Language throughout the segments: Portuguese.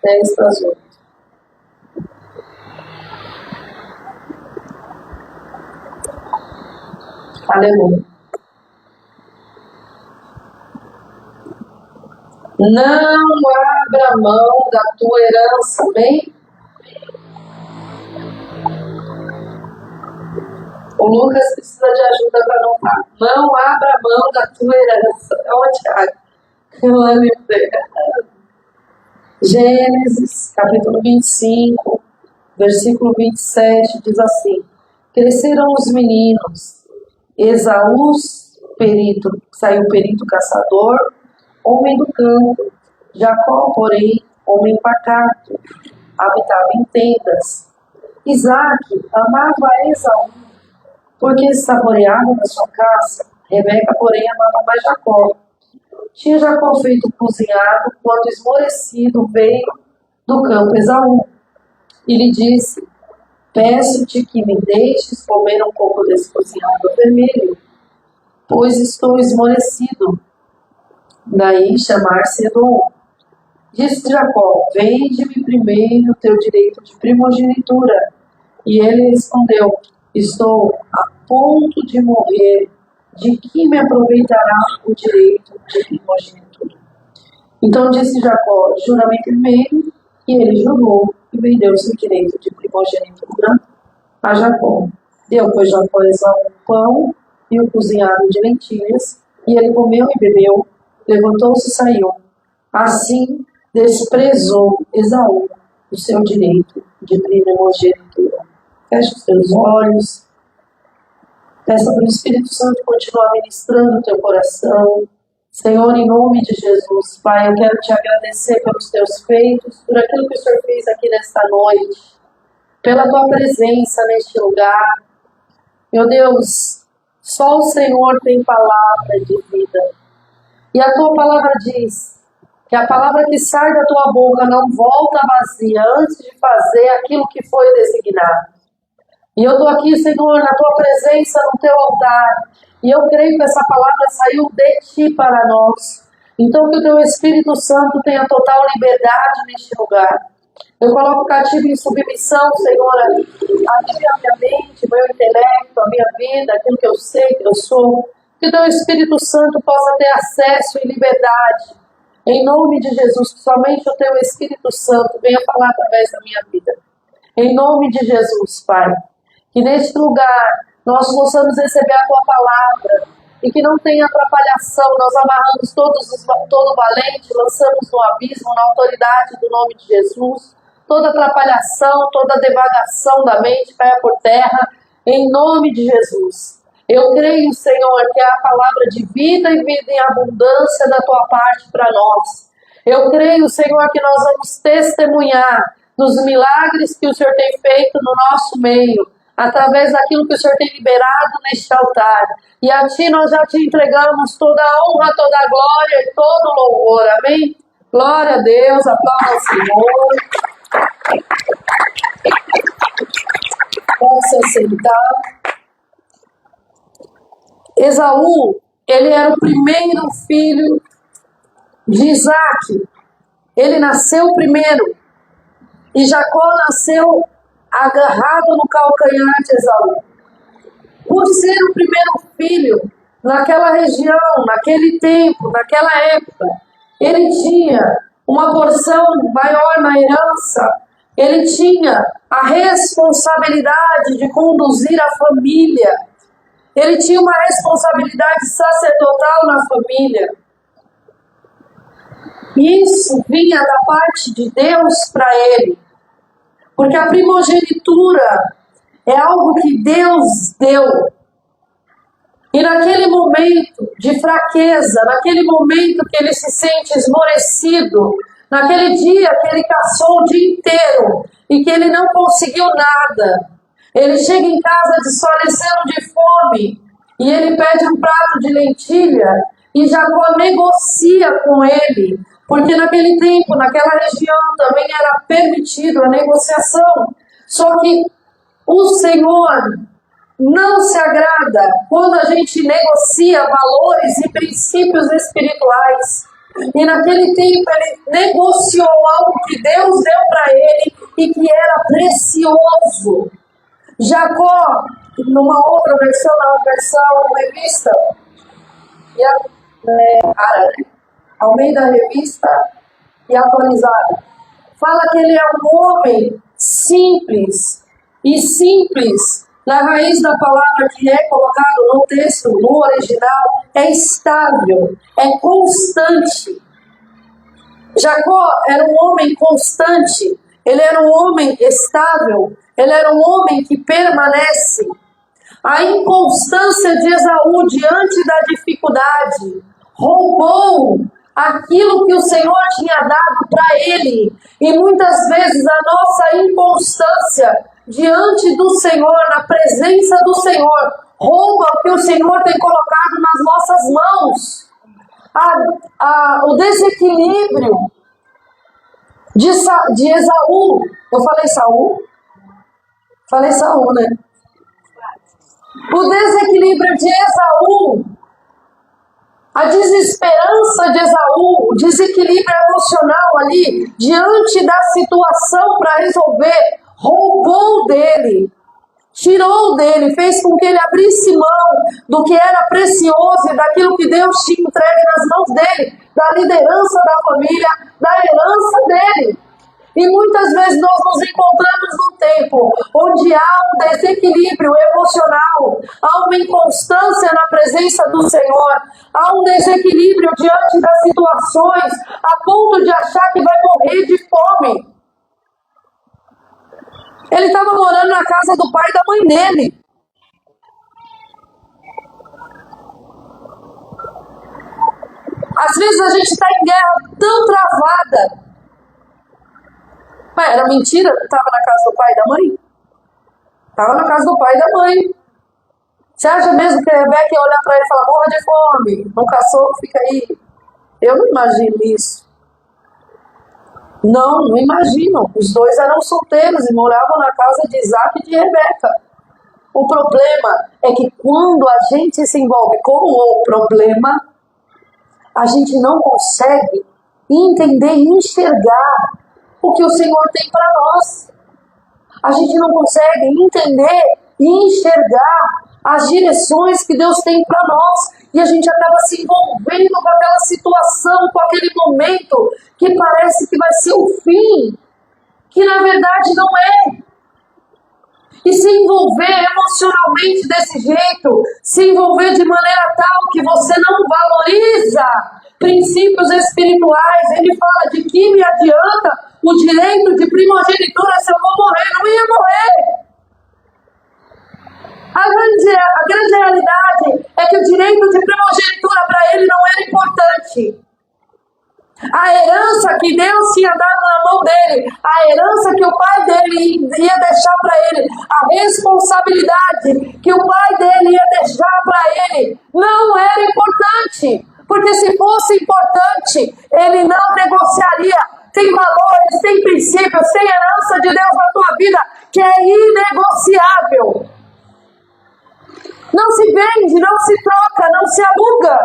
10:08. Aleluia. Não abra mão da tua herança, bem? O Lucas precisa de ajuda para anotar. Não abra mão da tua herança. Olha, Tiago. Gênesis, capítulo 25, versículo 27, diz assim: cresceram os meninos, Esaú, saiu perito caçador, homem do campo, Jacó, porém, homem pacato, habitava em tendas. Isaac amava Esaú, porque saboreava na sua caça. Rebeca, porém, amava mais Jacó. Tinha Jacó feito cozinhado, quando esmorecido veio do campo Esaú. E lhe disse: peço-te que me deixes comer um pouco desse cozinhado vermelho, pois estou esmorecido. Daí chamar-se Edom. Disse Jacó: vende-me primeiro o teu direito de primogenitura. E ele respondeu: estou a ponto de morrer, de que me aproveitará o direito de primogenitura? Então disse Jacó: jura-me primeiro. E ele jurou e vendeu seu direito de primogenitura a Jacó. Deu, pois, Jacó a Esaú um pão e o cozinhado de lentilhas, e ele comeu e bebeu, levantou-se e saiu. Assim desprezou Esaú o seu direito de primogenitura. Feche os teus olhos. Peça para o Espírito Santo continuar ministrando o teu coração. Senhor, em nome de Jesus, Pai, eu quero te agradecer pelos teus feitos, por aquilo que o Senhor fez aqui nesta noite, pela tua presença neste lugar. Meu Deus, só o Senhor tem palavra de vida. E a tua palavra diz que a palavra que sai da tua boca não volta vazia antes de fazer aquilo que foi designado. E eu estou aqui, Senhor, na tua presença, no teu altar. E eu creio que essa palavra saiu de ti para nós. Então que o teu Espírito Santo tenha total liberdade neste lugar. Eu coloco cativo em submissão, Senhor, a minha mente, meu intelecto, a minha vida, aquilo que eu sei, que eu sou. Que o teu Espírito Santo possa ter acesso e liberdade. Em nome de Jesus, que somente o teu Espírito Santo venha falar através da minha vida. Em nome de Jesus, Pai. Que neste lugar nós possamos receber a tua palavra e que não tenha atrapalhação. Nós amarramos todo valente, lançamos no abismo, na autoridade do nome de Jesus. Toda atrapalhação, toda devagação da mente caia por terra, em nome de Jesus. Eu creio, Senhor, que é a palavra de vida e vida em abundância da tua parte para nós. Eu creio, Senhor, que nós vamos testemunhar dos milagres que o Senhor tem feito no nosso meio, através daquilo que o Senhor tem liberado neste altar. E a Ti nós já Te entregamos toda a honra, toda a glória e todo o louvor. Amém? Glória a Deus, a paz ao Senhor. Pode se sentar. Esaú, ele era o primeiro filho de Isaac. Ele nasceu primeiro. E Jacó nasceu agarrado no calcanhar de Esaú. Por ser o primeiro filho, naquela região, naquele tempo, naquela época, ele tinha uma porção maior na herança, ele tinha a responsabilidade de conduzir a família, ele tinha uma responsabilidade sacerdotal na família. Isso vinha da parte de Deus para ele. Porque a primogenitura é algo que Deus deu. E naquele momento de fraqueza, naquele momento que ele se sente esmorecido, naquele dia que ele caçou o dia inteiro e que ele não conseguiu nada, ele chega em casa desfalecendo de fome e ele pede um prato de lentilha e Jacó negocia com ele. Porque naquele tempo, naquela região, também era permitido a negociação. Só que o Senhor não se agrada quando a gente negocia valores e princípios espirituais. E naquele tempo ele negociou algo que Deus deu para ele e que era precioso. Jacó, numa outra versão, na versão revista, Almeida Revista e Atualizada, fala que ele é um homem simples. E simples, na raiz da palavra que é colocado no texto, no original, é estável, é constante. Jacó era um homem constante, ele era um homem estável, ele era um homem que permanece. A inconstância de Esaú diante da dificuldade roubou aquilo que o Senhor tinha dado para ele. E muitas vezes a nossa inconstância diante do Senhor, na presença do Senhor, rouba o que o Senhor tem colocado nas nossas mãos. O desequilíbrio de Esaú. Eu falei Saul? Falei Saul, né? O desequilíbrio de Esaú, a desesperança de Esaú, o desequilíbrio emocional ali, diante da situação para resolver, roubou dele, tirou dele, fez com que ele abrisse mão do que era precioso e daquilo que Deus tinha entregue nas mãos dele, da liderança da família, da herança dele. E muitas vezes nós nos encontramos num tempo onde há um desequilíbrio emocional, há uma inconstância na presença do Senhor, há um desequilíbrio diante das situações, a ponto de achar que vai morrer de fome. Ele estava morando na casa do pai e da mãe dele. Às vezes a gente está em guerra tão travada. Mas era mentira? Estava na casa do pai e da mãe? Estava na casa do pai e da mãe. Você acha mesmo que a Rebeca ia olhar para ele e falar, morra de fome, não caçou, fica aí? Eu não imagino isso. Não imagino. Os dois eram solteiros e moravam na casa de Isaac e de Rebeca. O problema é que quando a gente se envolve com o problema, a gente não consegue entender e enxergar o que o Senhor tem para nós. A gente não consegue entender e enxergar as direções que Deus tem para nós. E a gente acaba se envolvendo com aquela situação, com aquele momento que parece que vai ser o fim, que na verdade não é. E se envolver emocionalmente desse jeito, se envolver de maneira tal que você não valoriza princípios espirituais. Ele fala, de que me adianta o direito de primogenitura se eu vou morrer? Não ia morrer. A grande realidade é que o direito de primogenitura para ele não era importante. A herança que Deus tinha dado na mão dele, a herança que o pai dele ia deixar para ele, a responsabilidade que o pai dele ia deixar para ele, não era importante. Porque se fosse importante, ele não negociaria. Tem valores, tem princípios, tem herança de Deus na tua vida que é inegociável. Não se vende, não se troca, não se aluga.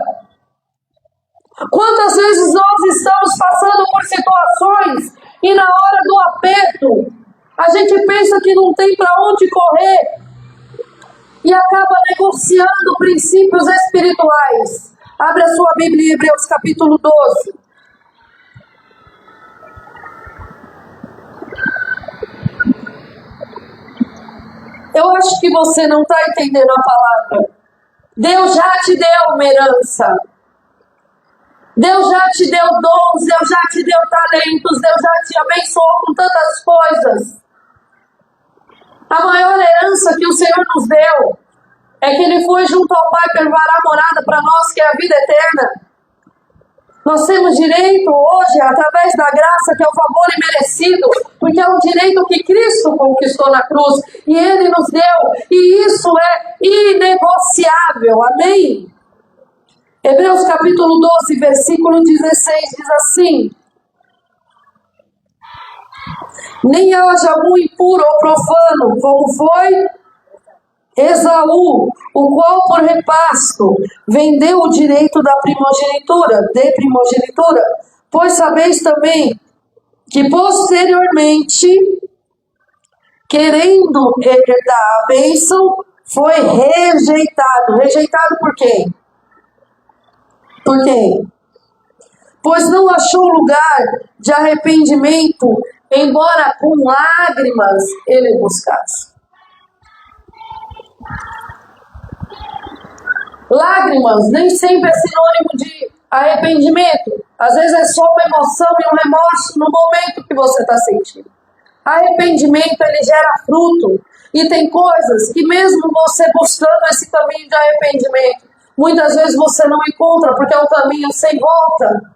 Quantas vezes nós estamos passando por situações e na hora do aperto, a gente pensa que não tem para onde correr e acaba negociando princípios espirituais. Abre a sua Bíblia em Hebreus capítulo 12. Eu acho que você não está entendendo a palavra. Deus já te deu uma herança. Deus já te deu dons, Deus já te deu talentos, Deus já te abençoou com tantas coisas. A maior herança que o Senhor nos deu é que Ele foi junto ao Pai preparar a morada para nós, que é a vida eterna. Nós temos direito hoje, através da graça, que é o favor imerecido, porque é um direito que Cristo conquistou na cruz, e Ele nos deu, e isso é inegociável, amém? Hebreus capítulo 12, versículo 16, diz assim: nem haja algum impuro ou profano, como foi Esaú, o qual por repasto vendeu o direito da primogenitura, pois sabeis também que posteriormente, querendo herdar a bênção, foi rejeitado. Rejeitado por quem? Por quem? Pois não achou lugar de arrependimento, embora com lágrimas ele buscasse. Lágrimas nem sempre é sinônimo de arrependimento. Às vezes é só uma emoção e um remorso no momento que você está sentindo. Arrependimento, ele gera fruto. E tem coisas que mesmo você buscando esse caminho de arrependimento, muitas vezes você não encontra, porque é um caminho sem volta.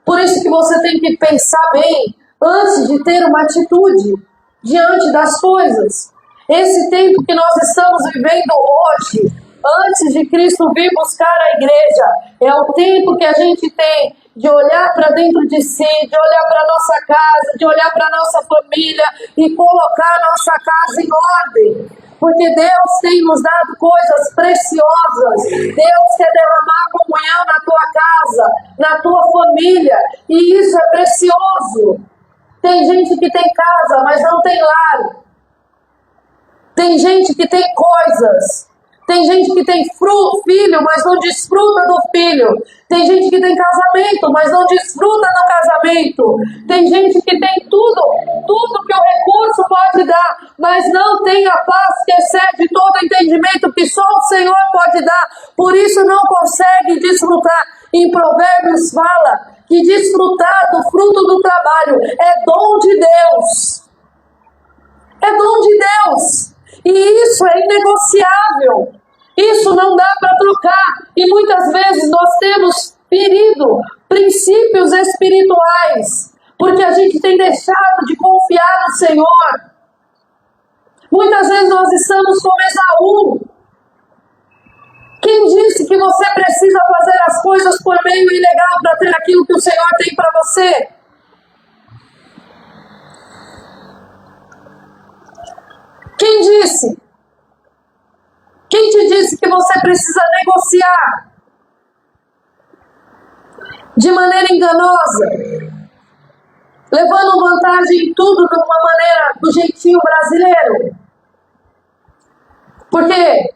Por isso que você tem que pensar bem antes de ter uma atitude diante das coisas. Esse tempo que nós estamos vivendo hoje, antes de Cristo vir buscar a igreja, é o tempo que a gente tem de olhar para dentro de si, de olhar para a nossa casa, de olhar para a nossa família e colocar a nossa casa em ordem. Porque Deus tem nos dado coisas preciosas. Deus quer derramar comunhão na tua casa, na tua família. E isso é precioso. Tem gente que tem casa, mas não tem lar. Tem gente que tem coisas. Tem gente que tem filho, mas não desfruta do filho. Tem gente que tem casamento, mas não desfruta do casamento. Tem gente que tem tudo que o recurso pode dar, mas não tem a paz que excede todo entendimento que só o Senhor pode dar. Por isso não consegue desfrutar. Em Provérbios fala que desfrutar do fruto do trabalho é dom de Deus. É dom de Deus. E isso é inegociável. Isso não dá para trocar. E muitas vezes nós temos ferido princípios espirituais, porque a gente tem deixado de confiar no Senhor. Muitas vezes nós estamos como Esaú. Quem disse que você precisa fazer as coisas por meio ilegal para ter aquilo que o Senhor tem para você? Quem disse? Quem te disse que você precisa negociar de maneira enganosa, levando vantagem em tudo de uma maneira do jeitinho brasileiro? Porque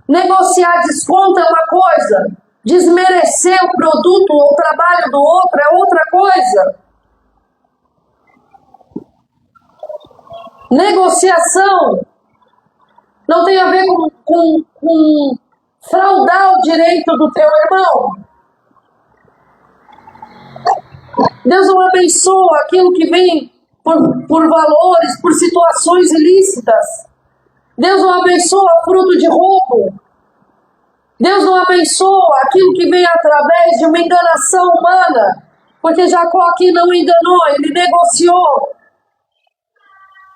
negociar desconto é uma coisa, desmerecer o produto ou o trabalho do outro é outra coisa. Negociação não tem a ver com fraudar o direito do teu irmão. Deus não abençoa aquilo que vem por valores, por situações ilícitas. Deus não abençoa fruto de roubo. Deus não abençoa aquilo que vem através de uma enganação humana. Porque Jacó aqui não enganou, ele negociou.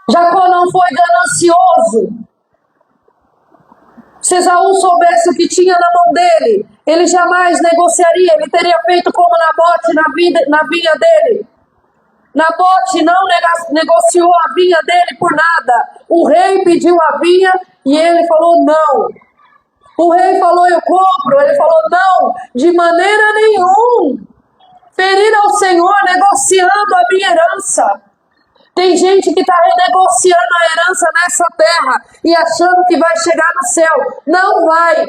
Jacó não foi ganancioso. Se Esaú soubesse o que tinha na mão dele, ele jamais negociaria. Ele teria feito como Nabote na vinha dele. Nabote não negociou a vinha dele por nada. O rei pediu a vinha e ele falou não. O rei falou eu compro. Ele falou não, de maneira nenhuma. Ferir ao Senhor negociando a minha herança. Tem gente que está renegociando a herança nessa terra e achando que vai chegar no céu. Não vai.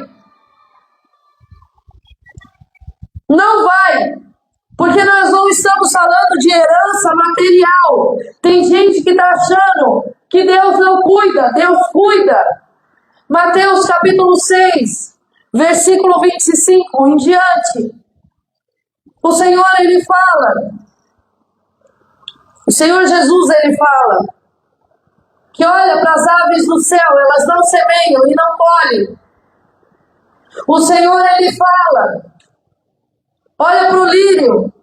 Não vai. Porque nós não estamos falando de herança material. Tem gente que está achando que Deus não cuida. Deus cuida. Mateus capítulo 6, versículo 25 em diante. O Senhor, ele fala... O Senhor Jesus, ele fala que olha para as aves do céu, elas não semeiam e não colhem. O Senhor, ele fala, olha para o lírio,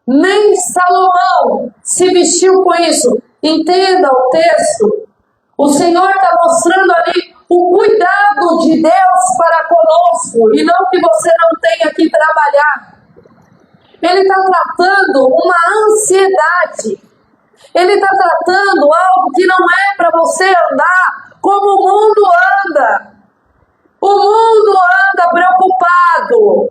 nem Salomão se vestiu com isso. Entenda o texto. O Senhor está mostrando ali o cuidado de Deus para conosco e não que você não tenha que trabalhar. Ele está tratando uma ansiedade. Ele está tratando algo que não é para você andar como o mundo anda. O mundo anda preocupado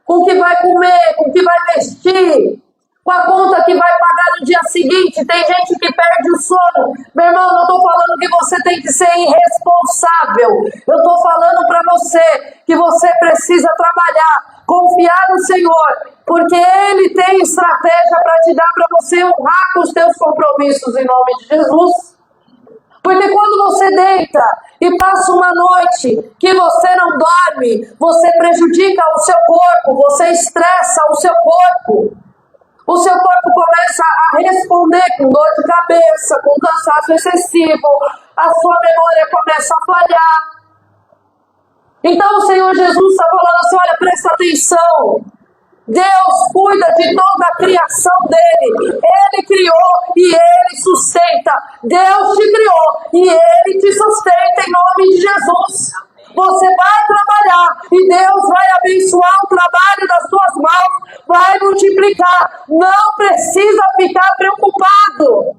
com o que vai comer, com o que vai vestir, com a conta que vai pagar no dia seguinte. Tem gente que perde o sono. Meu irmão, não estou falando que você tem que ser irresponsável. Eu estou falando para você que você precisa trabalhar, confiar no Senhor, porque Ele tem estratégia para te dar, para você honrar com os teus compromissos em nome de Jesus. Porque quando você deita e passa uma noite que você não dorme, você prejudica o seu corpo, você estressa o seu corpo. O seu corpo começa a responder com dor de cabeça, com cansaço excessivo, a sua memória começa a falhar. Então o Senhor Jesus está falando assim, olha, presta atenção. Deus cuida de toda a criação dele. Ele criou e ele sustenta. Deus te criou e ele te sustenta em nome de Jesus. Você vai trabalhar e Deus vai abençoar o trabalho das suas mãos, vai multiplicar. Não precisa ficar preocupado.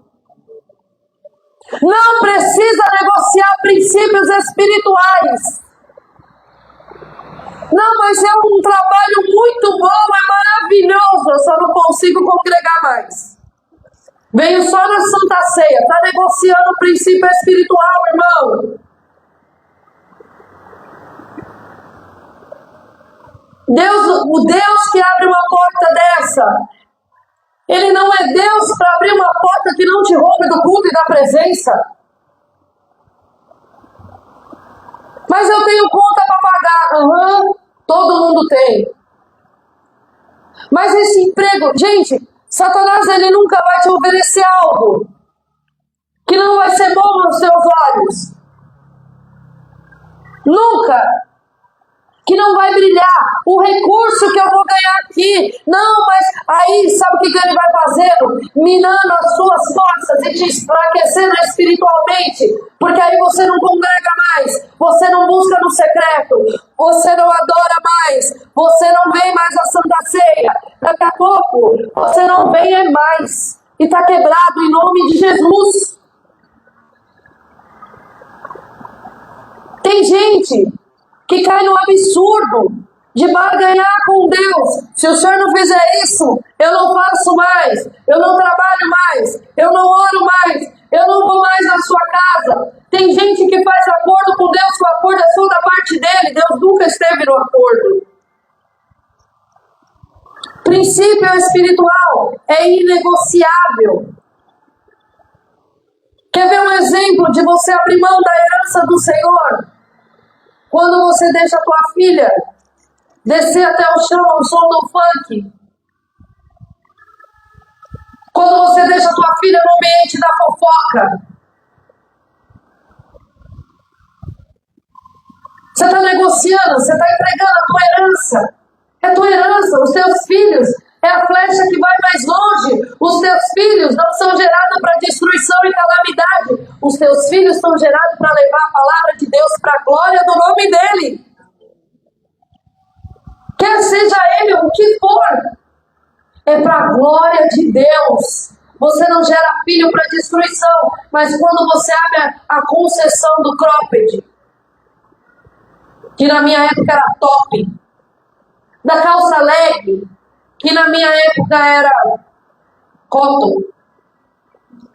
Não precisa negociar princípios espirituais. Não, mas é um trabalho muito bom, é maravilhoso, eu só não consigo congregar mais. Veio só na Santa Ceia, está negociando o princípio espiritual, irmão. O Deus que abre uma porta dessa, Ele não é Deus para abrir uma porta que não te roube do culto e da presença. Mas eu tenho conta para pagar. Todo mundo tem. Mas esse emprego, gente, Satanás ele nunca vai te oferecer algo que não vai ser bom nos seus olhos. Nunca. Que não vai brilhar. O recurso que eu vou ganhar aqui. Não, mas aí sabe o que ele vai fazendo? Minando as suas forças e te enfraquecendo espiritualmente. Porque aí você não congrega mais. Você não busca no secreto. Você não adora mais. Você não vem mais à Santa Ceia. Daqui a pouco você não vem mais. E está quebrado em nome de Jesus. Tem gente que cai no absurdo de barganhar com Deus. Se o Senhor não fizer isso, eu não faço mais, eu não trabalho mais, eu não oro mais, eu não vou mais na sua casa. Tem gente que faz acordo com Deus, que o acordo é só da parte dele, Deus nunca esteve no acordo. Princípio espiritual é inegociável. Quer ver um exemplo de você abrir mão da herança do Senhor? Quando você deixa a tua filha descer até o chão ao som do funk. Quando você deixa a tua filha no ambiente da fofoca. Você está negociando, você está entregando a tua herança. É a tua herança, os teus filhos. É a flecha que vai mais longe. Os teus filhos não são gerados para destruição e calamidade. Os teus filhos são gerados para levar a palavra de Deus para a glória do nome dele. Quer seja ele o que for. É para a glória de Deus. Você não gera filho para destruição. Mas quando você abre a concessão do cropped, que na minha época era top, da calça leg, que na minha época era cotton.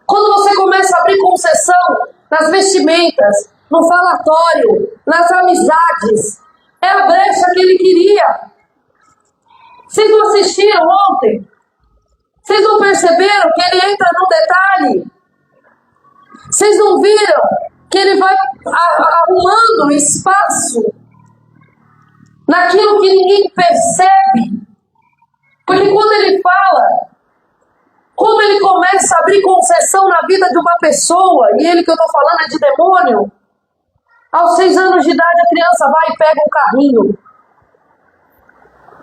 Quando você começa a abrir concessão nas vestimentas, no falatório, nas amizades, é a brecha que ele queria. Vocês não assistiram ontem? Vocês não perceberam que ele entra no detalhe? Vocês não viram que ele vai arrumando espaço naquilo que ninguém percebe? Porque quando ele fala, como ele começa a abrir concessão na vida de uma pessoa, e ele que eu estou falando é de demônio, aos 6 anos de idade a criança vai e pega um carrinho.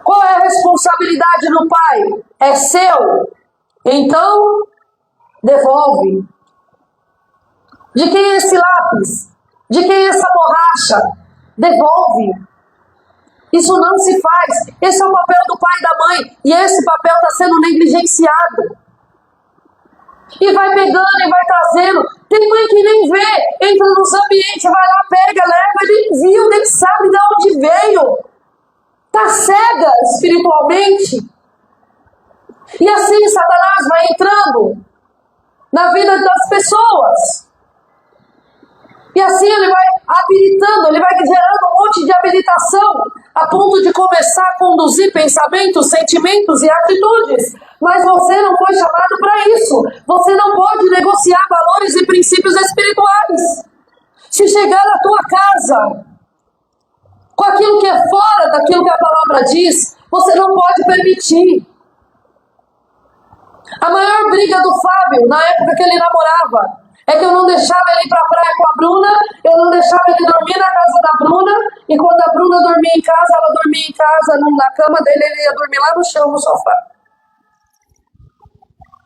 Qual é a responsabilidade do pai? É seu? Então, devolve. De quem é esse lápis? De quem é essa borracha? Devolve. Isso não se faz. Esse é o papel do pai e da mãe. E esse papel está sendo negligenciado. E vai pegando e vai trazendo. Tem mãe que nem vê, entra nos ambientes, vai lá, pega, leva, nem viu, nem sabe de onde veio. Está cega espiritualmente. E assim Satanás vai entrando na vida das pessoas. E assim ele vai habilitando, ele vai gerando um monte de habilitação, a ponto de começar a conduzir pensamentos, sentimentos e atitudes. Mas você não foi chamado para isso. Você não pode negociar valores e princípios espirituais. Se chegar na tua casa com aquilo que é fora daquilo que a palavra diz, você não pode permitir. A maior briga do Fábio, na época que ele namorava, é que eu não deixava ele ir pra praia com a Bruna, eu não deixava ele dormir na casa da Bruna, e quando a Bruna dormia em casa, ela dormia em casa, na cama dele, ele ia dormir lá no chão, no sofá.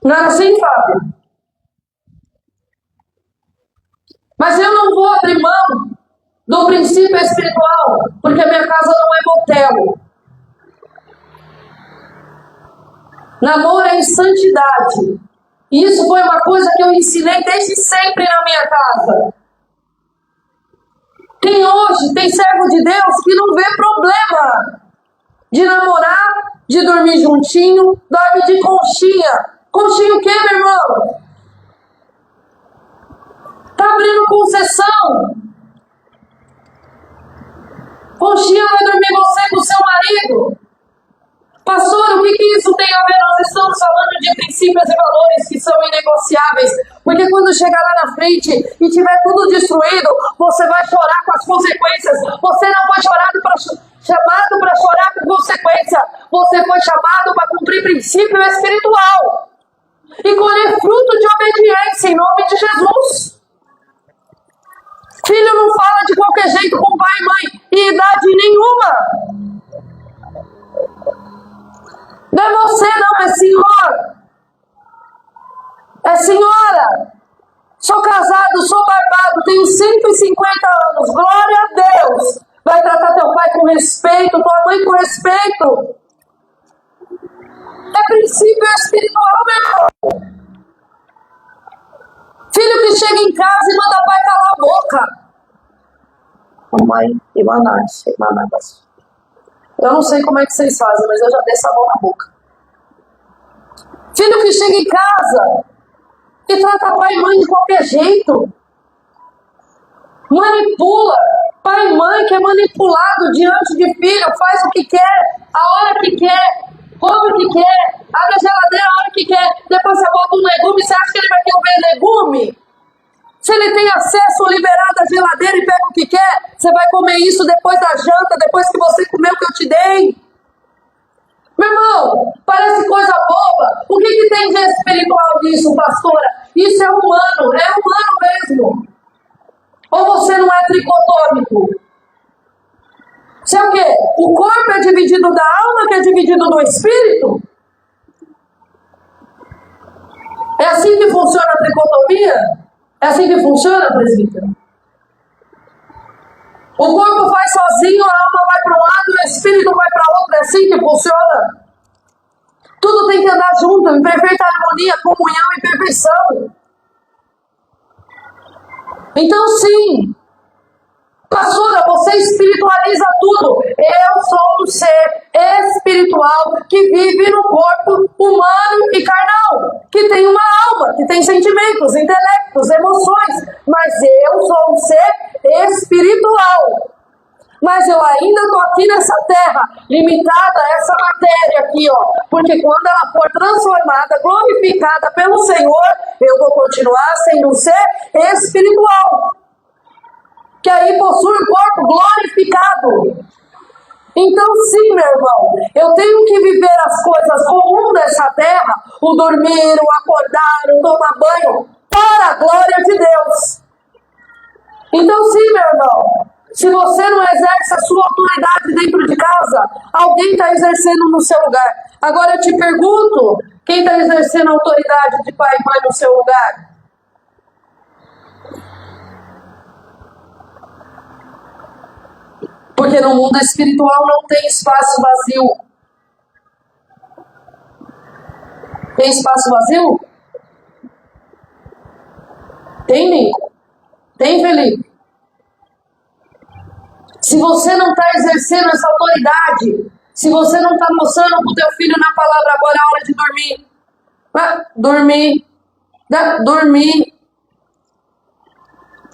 Não era assim, Fábio? Mas eu não vou abrir mão do princípio espiritual, porque a minha casa não é motel. Namoro é em santidade. E isso foi uma coisa que eu ensinei desde sempre na minha casa. Tem servo de Deus que não vê problema de namorar, de dormir juntinho, dorme de conchinha. Conchinha o quê, meu irmão? Tá abrindo concessão. Conchinha vai dormir você com seu marido. Pastor, o que isso tem a ver? Nós estamos falando de princípios e valores que são inegociáveis. Porque quando chegar lá na frente e tiver tudo destruído, você vai chorar com as consequências. Você não foi chamado para chorar com consequência. Você foi chamado para cumprir princípio espiritual. E colher fruto de obediência em nome de Jesus. Filho não fala de qualquer jeito com pai e mãe, em idade nenhuma. Não é você não, é senhor. É senhora. Sou casado, sou barbado, tenho 150 anos. Glória a Deus. Vai tratar teu pai com respeito, tua mãe com respeito. É princípio espiritual, meu irmão. Filho que chega em casa e manda o pai calar a boca. Mamãe, Imanás. Eu não sei como é que vocês fazem, mas eu já desço a mão na boca. Filho que chega em casa e trata pai e mãe de qualquer jeito. Manipula. Pai e mãe que é manipulado diante de filho, faz o que quer, a hora que quer, come o que quer, abre a geladeira a hora que quer, depois você bota um legume, você acha que ele vai comer legume? Se ele tem acesso liberado à geladeira e pega o que quer, você vai comer isso depois da janta, depois que você comeu o que eu te dei. Meu irmão, parece coisa boba. O que tem de espiritual nisso, pastora? Isso é humano mesmo. Ou você não é tricotômico? Você é o quê? O corpo é dividido da alma, que é dividido do espírito? É assim que funciona a tricotomia? É assim que funciona, presbítero? O corpo faz sozinho, a alma vai para um lado e o espírito vai para outro. É assim que funciona? Tudo tem que andar junto, em perfeita harmonia, comunhão e perfeição. Então sim, pastora, você espiritualiza tudo. Eu sou um ser espiritual que vive no corpo humano e carnal, que tem uma alma, que tem sentimentos, intelectos, emoções, mas eu sou um ser espiritual. Mas eu ainda estou aqui nessa terra, limitada a essa matéria aqui, ó. Porque quando ela for transformada, glorificada pelo Senhor, eu vou continuar sendo um ser espiritual. Que aí possui um corpo glorificado. Então sim, meu irmão, eu tenho que viver as coisas comuns dessa terra, o dormir, o acordar, o tomar banho, para a glória de Deus. Então sim, meu irmão, se você não exerce a sua autoridade dentro de casa, alguém está exercendo no seu lugar. Agora eu te pergunto, quem está exercendo a autoridade de pai e mãe no seu lugar? Porque no mundo espiritual não tem espaço vazio. Tem espaço vazio? Se você não está exercendo essa autoridade, se você não está mostrando para o teu filho na palavra, agora é a hora de dormir. Dormir.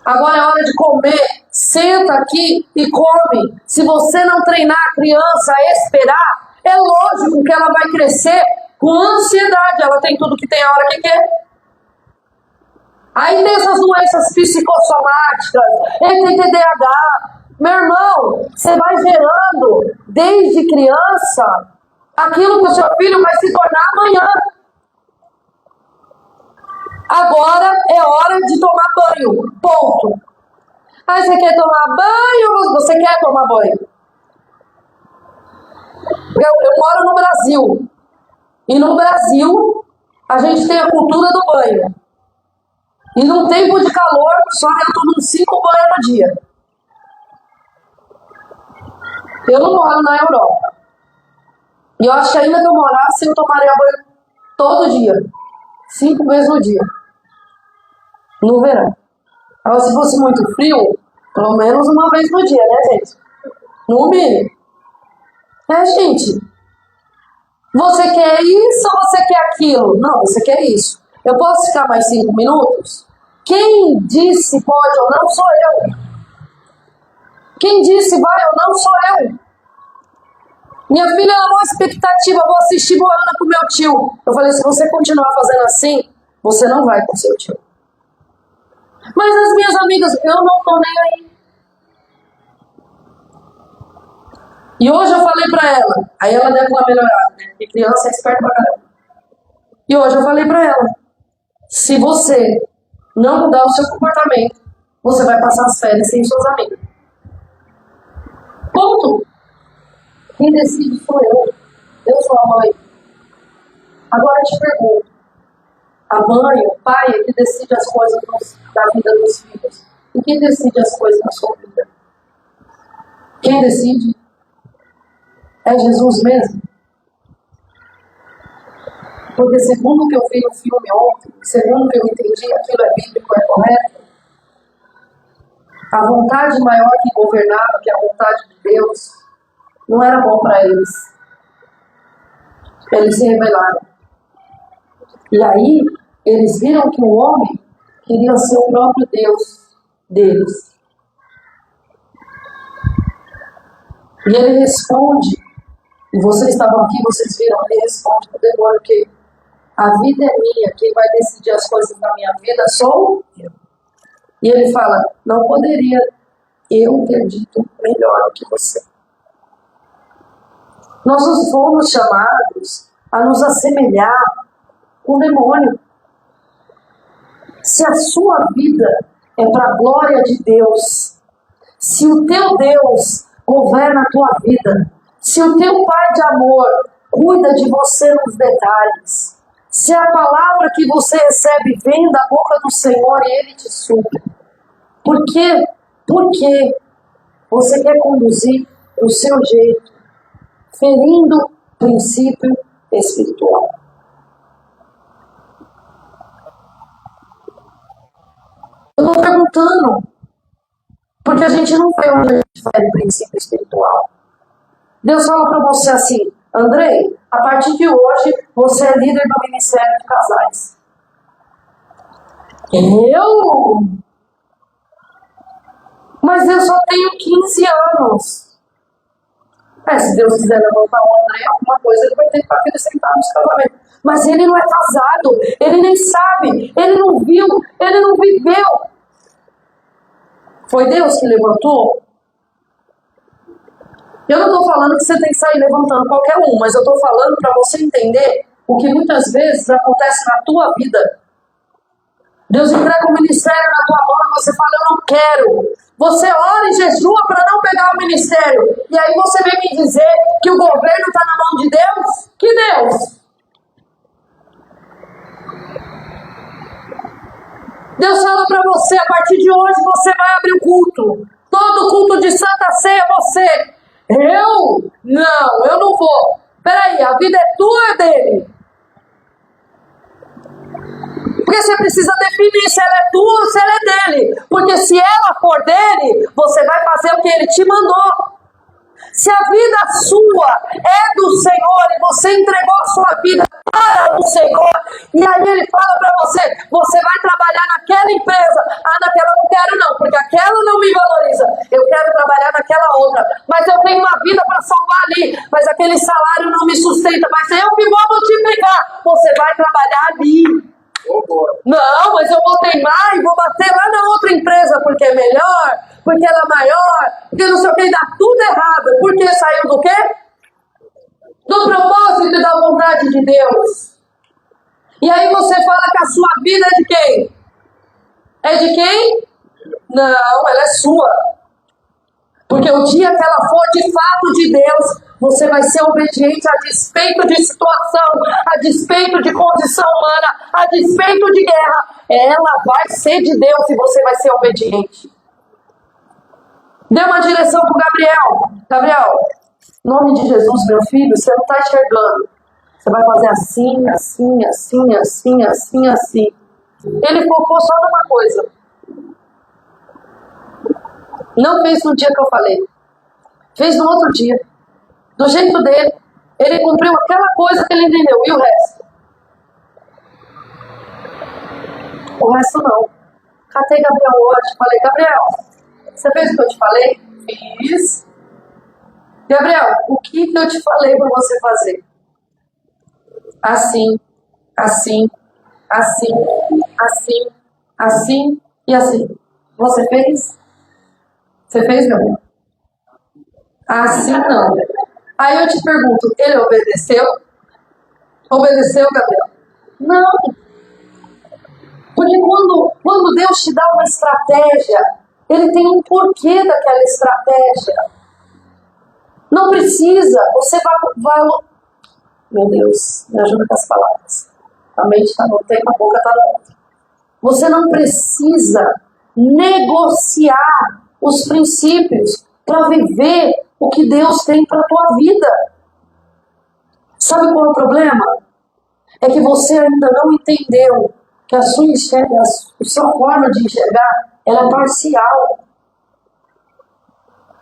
Agora é hora de comer. Senta aqui e come. Se você não treinar a criança a esperar, é lógico que ela vai crescer com ansiedade. Ela tem tudo que tem a hora que quer. Aí tem essas doenças psicossomáticas, tem TDAH. Meu irmão, você vai gerando desde criança aquilo que o seu filho vai se tornar amanhã. Agora é hora de tomar banho. Ponto. Aí você quer tomar banho? Você quer tomar banho? Eu moro no Brasil. E no Brasil, a gente tem a cultura do banho. E num tempo de calor, só eu tomo 5 banhos no dia. Eu não moro na Europa. E eu acho que ainda que eu morasse, eu tomaria banho todo dia. 5 vezes no dia. No verão. Agora, se fosse muito frio, pelo menos uma vez no dia, né, gente? No mínimo. Gente. Você quer isso ou você quer aquilo? Não, você quer isso. Eu posso ficar mais 5 minutos? Quem disse pode ou não sou eu. Quem disse vai ou não sou eu. Minha filha era uma expectativa, vou assistir Moana com meu tio. Eu falei, se você continuar fazendo assim, você não vai com seu tio. Mas as minhas amigas, eu não tô nem aí. E hoje eu falei pra ela, aí ela deu uma melhorada, né? Porque criança é esperta pra caramba. E hoje eu falei pra ela, se você não mudar o seu comportamento, você vai passar as férias sem suas amigas. Ponto. Quem decide sou eu. Eu sou a mãe. Agora eu te pergunto, a mãe, o pai é que decide as coisas da vida dos filhos. E quem decide as coisas da sua vida? Quem decide? É Jesus mesmo? Porque segundo o que eu vi no filme ontem, segundo o que eu entendi, aquilo é bíblico, é correto. A vontade maior que governava, que é a vontade de Deus, não era bom para eles. Eles se rebelaram. E aí, eles viram que o homem queria ser o próprio Deus deles. E ele responde, e vocês estavam aqui, vocês viram, ele responde para o demônio que a vida é minha, quem vai decidir as coisas da minha vida sou eu. E ele fala, não poderia eu ter dito melhor do que você. Nós nos fomos chamados a nos assemelhar com o demônio. Se a sua vida é para a glória de Deus, se o teu Deus governa a tua vida, se o teu Pai de amor cuida de você nos detalhes, se a palavra que você recebe vem da boca do Senhor e Ele te supre, por quê? Porque você quer conduzir do seu jeito, ferindo princípio espiritual. Eu estou perguntando, porque a gente não vê onde a gente fere princípio espiritual. Deus fala para você assim, Andrei, a partir de hoje você é líder do Ministério de Casais. Eu? Mas eu só tenho 15 anos. Se Deus quiser levantar o André, alguma coisa ele vai ter para acrescentar nos casamentos. Mas ele não é casado, ele nem sabe, ele não viu, ele não viveu. Foi Deus que levantou? Eu não estou falando que você tem que sair levantando qualquer um, mas eu estou falando para você entender o que muitas vezes acontece na tua vida. Deus entrega o ministério na tua mão e você fala, eu não quero. Você ora e jejua para não pegar o ministério. E aí você vem me dizer que o governo está na mão de Deus? Que Deus? Deus fala para você, a partir de hoje você vai abrir o culto. Todo culto de Santa Ceia você. Eu? Não, eu não vou. Peraí, a vida é tua ou é dele? Porque se você precisa definir se ela é tua ou se ela é dele. Porque se ela for dele, você vai fazer o que ele te mandou. Se a vida sua é do Senhor e você entregou a sua vida para o Senhor, e aí ele fala para você, você vai trabalhar naquela empresa, naquela eu não quero não, porque aquela não me valoriza, eu quero trabalhar naquela outra, mas eu tenho uma vida para salvar ali, mas aquele salário não me sustenta, mas eu que vou multiplicar, você vai trabalhar ali. Não, mas eu vou teimar e vou bater lá na outra empresa porque é melhor, porque ela é maior, porque não sei o que, dá tudo errado. Porque saiu do quê? Do propósito e da vontade de Deus. E aí você fala que a sua vida é de quem? É de quem? Não, ela é sua. Porque o dia que ela for de fato de Deus, você vai ser obediente a despeito de situação, a despeito de condição humana, a despeito de guerra. Ela vai ser de Deus e você vai ser obediente. Dê uma direção para o Gabriel. Gabriel, em nome de Jesus, meu filho, você não está enxergando. Você vai fazer assim, assim, assim, assim, assim, assim. Ele focou só numa coisa. Não fez no dia que eu falei. Fez no outro dia. Do jeito dele. Ele cumpriu aquela coisa que ele entendeu. E o resto? O resto não. Catei Gabriel hoje. Falei, Gabriel, você fez o que eu te falei? Fiz. Gabriel, o que eu te falei para você fazer? Assim, assim, assim, assim, assim e assim. Você fez? Você fez, Gabriel? Assim não. Aí eu te pergunto, ele obedeceu? Obedeceu, Gabriel? Não. Porque quando Deus te dá uma estratégia, ele tem um porquê daquela estratégia. Não precisa, você vai... Meu Deus, me ajuda com as palavras. A mente está no tempo, a boca está no outro. Você não precisa negociar os princípios para viver o que Deus tem para a tua vida. Sabe qual é o problema? É que você ainda não entendeu que a sua forma de enxergar ela é parcial.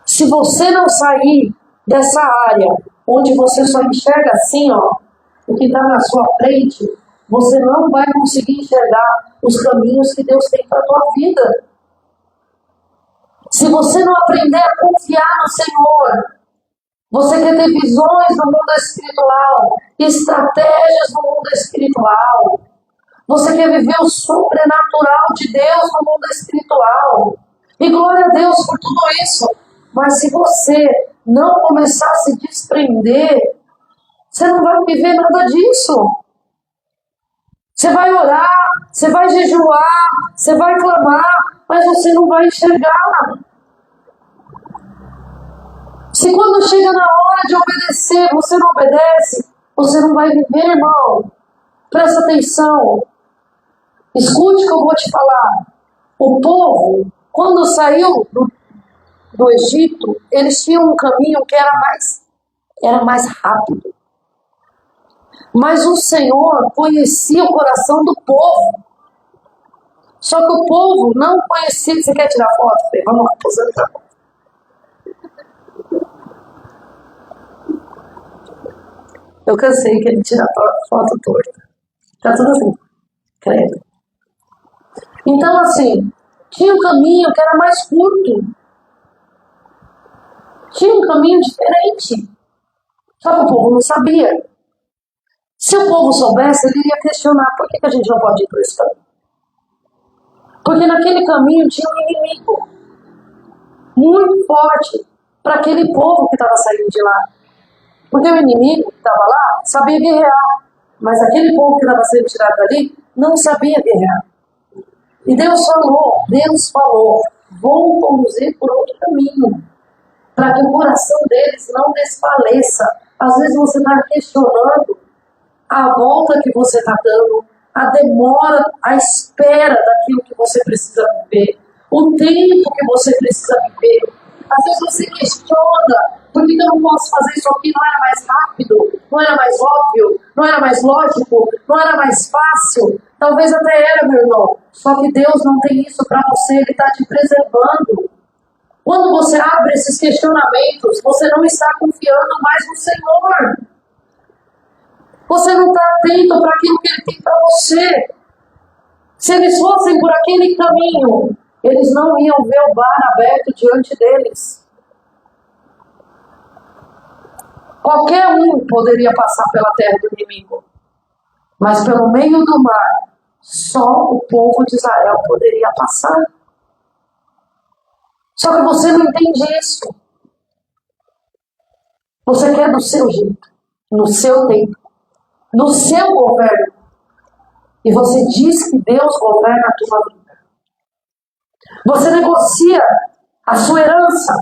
Se você não sair dessa área onde você só enxerga assim, ó, o que está na sua frente, você não vai conseguir enxergar os caminhos que Deus tem para a tua vida. Se você não aprender a confiar no Senhor, você quer ter visões no mundo espiritual, estratégias no mundo espiritual, você quer viver o sobrenatural de Deus no mundo espiritual. E glória a Deus por tudo isso. Mas se você não começar a se desprender, você não vai viver nada disso. Você vai orar, você vai jejuar, você vai clamar, mas você não vai enxergar. Se quando chega na hora de obedecer, você não obedece, você não vai viver, irmão. Presta atenção. Escute o que eu vou te falar. O povo, quando saiu do Egito, eles tinham um caminho que era mais rápido. Mas o Senhor conhecia o coração do povo. Só que o povo não conhecia. Você quer tirar foto? Vamos lá, posando pra foto. Eu cansei que ele tira foto torta. Tá tudo assim. Credo. Então, assim, tinha um caminho que era mais curto. Tinha um caminho diferente. Só que o povo não sabia. Se o povo soubesse, ele iria questionar por que a gente não pode ir por esse caminho. Porque naquele caminho tinha um inimigo muito forte para aquele povo que estava saindo de lá. Porque o inimigo que estava lá sabia guerrear, mas aquele povo que estava sendo tirado dali não sabia guerrear. E Deus falou, vou conduzir por outro caminho, para que o coração deles não desfaleça. Às vezes você está questionando a volta que você está dando, a demora, a espera daquilo que você precisa viver, o tempo que você precisa viver, Às vezes você questiona, por que eu não posso fazer isso aqui? Não era mais rápido? Não era mais óbvio? Não era mais lógico? Não era mais fácil? Talvez até era, meu irmão. Só que Deus não tem isso para você, Ele está te preservando. Quando você abre esses questionamentos, você não está confiando mais no Senhor. Você não está atento para aquilo que Ele tem para você. Se eles fossem por aquele caminho, eles não iam ver o mar aberto diante deles. Qualquer um poderia passar pela terra do inimigo. Mas pelo meio do mar, só o povo de Israel poderia passar. Só que você não entende isso. Você quer do seu jeito, no seu tempo, no seu governo. E você diz que Deus governa a tua vida. Você negocia a sua herança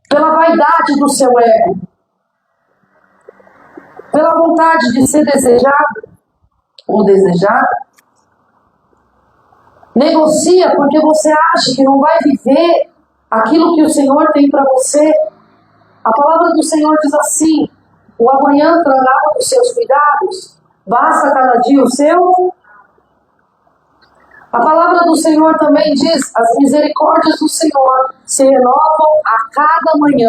pela vaidade do seu ego, pela vontade de ser desejado ou desejada. Negocia porque você acha que não vai viver aquilo que o Senhor tem para você. A palavra do Senhor diz assim: o amanhã trará os seus cuidados, basta cada dia o seu. A palavra do Senhor também diz: as misericórdias do Senhor se renovam a cada manhã.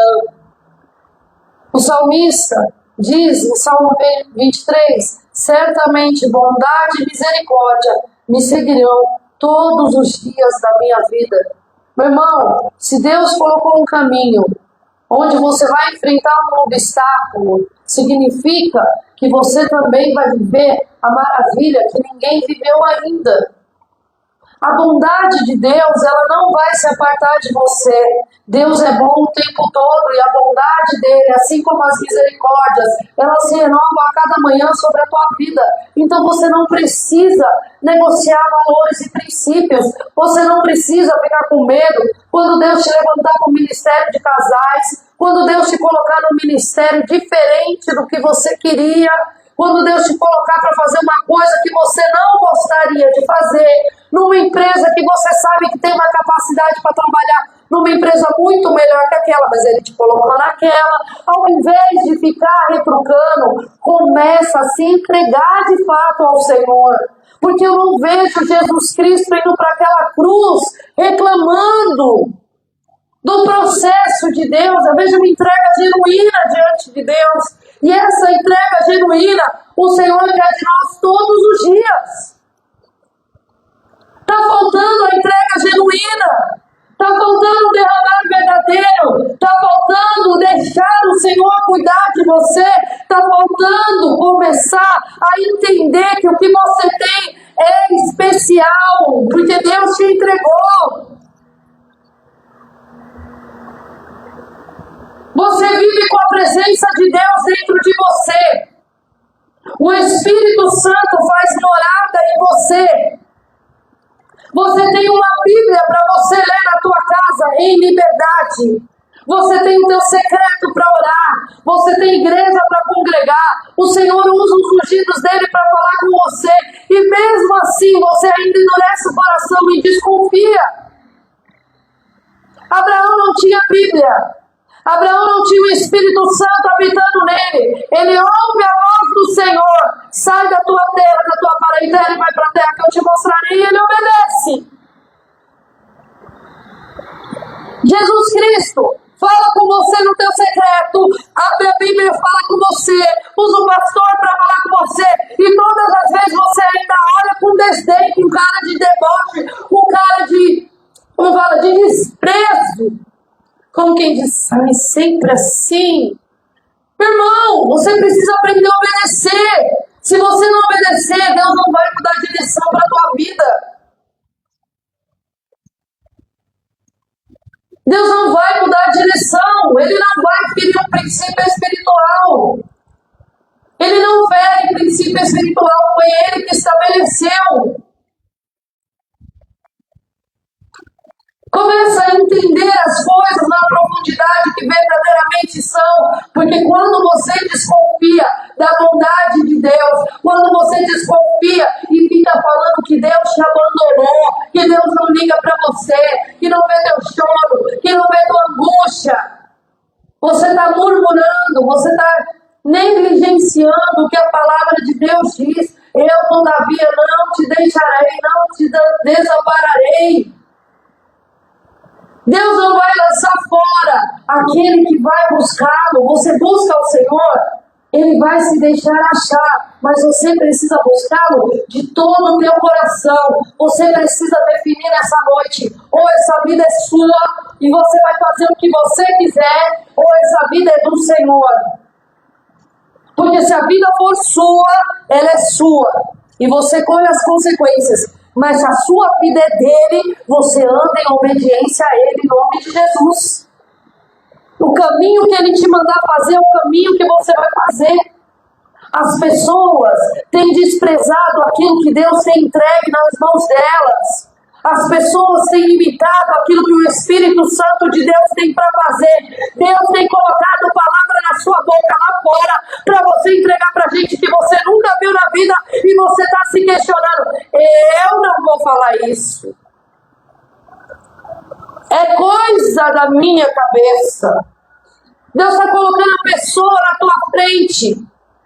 O salmista diz em Salmo 23: certamente bondade e misericórdia me seguirão todos os dias da minha vida. Meu irmão, se Deus colocou um caminho onde você vai enfrentar um obstáculo, significa que você também vai viver a maravilha que ninguém viveu ainda. A bondade de Deus, ela não vai se apartar de você. Deus é bom o tempo todo e a bondade dele, assim como as misericórdias, elas se renovam a cada manhã sobre a tua vida. Então você não precisa negociar valores e princípios. Você não precisa ficar com medo quando Deus te levantar para o ministério de casais, quando Deus te colocar num ministério diferente do que você queria, quando Deus te colocar para fazer uma coisa que você não gostaria de fazer, numa empresa que você sabe que tem uma capacidade para trabalhar numa empresa muito melhor que aquela, mas Ele te colocou naquela. Ao invés de ficar retrucando, começa a se entregar de fato ao Senhor. Porque eu não vejo Jesus Cristo indo para aquela cruz reclamando do processo de Deus. Eu vejo uma entrega genuína diante de Deus. E essa entrega genuína, o Senhor quer de nós todos os dias. Está faltando a entrega genuína. Está faltando o derramar verdadeiro. Está faltando deixar o Senhor cuidar de você. Está faltando começar a entender que o que você tem é especial, porque Deus te entregou. Você vive com a presença de Deus dentro de você. O Espírito Santo faz morada em você. Você tem uma Bíblia para você ler na tua casa em liberdade. Você tem o teu secreto para orar. Você tem igreja para congregar. O Senhor usa os ungidos dele para falar com você. E mesmo assim você ainda endurece o coração e desconfia. Abraão não tinha Bíblia. Abraão não tinha o Espírito Santo habitando nele. Ele ouve a voz do Senhor. Sai da tua terra, da tua parentela e vai para a terra que eu te mostrarei. E ele obedece. Jesus Cristo fala com você no teu secreto. Abre a Bíblia e fala com você. Usa o pastor para falar com você. E todas as vezes você ainda olha com desdém, com cara de deboche, com cara de, como fala, de desprezo. Como quem diz, é sempre assim. Meu irmão, você precisa aprender a obedecer. Se você não obedecer, Deus não vai mudar a direção para a tua vida. Deus não vai mudar a direção. Ele não vai ferir um princípio espiritual. Ele não fere princípio espiritual. Foi Ele que estabeleceu. Começa a entender as coisas na profundidade que verdadeiramente são. Porque quando você desconfia da bondade de Deus, quando você desconfia e fica falando que Deus te abandonou, que que Deus não liga para você, que não vê teu choro, que não vê tua angústia. Você está murmurando, você está negligenciando o que a palavra de Deus diz. Eu, todavia, não te deixarei, não te desampararei. Deus não vai lançar fora aquele que vai buscá-lo. Você busca o Senhor, Ele vai se deixar achar, mas você precisa buscá-lo de todo o teu coração. Você precisa definir essa noite, ou essa vida é sua e você vai fazer o que você quiser, ou essa vida é do Senhor. Porque se a vida for sua, ela é sua, e você colhe as consequências. Mas se a sua vida é dele, você anda em obediência a ele, em nome de Jesus. O caminho que ele te mandar fazer é o caminho que você vai fazer. As pessoas têm desprezado aquilo que Deus tem entregue nas mãos delas. As pessoas têm limitado aquilo que o Espírito Santo de Deus tem para fazer. Deus tem colocado palavra na sua boca lá fora para você entregar para gente que você nunca viu na vida e você está se questionando. Eu não vou falar isso. É coisa da minha cabeça. Deus está colocando a pessoa na tua frente,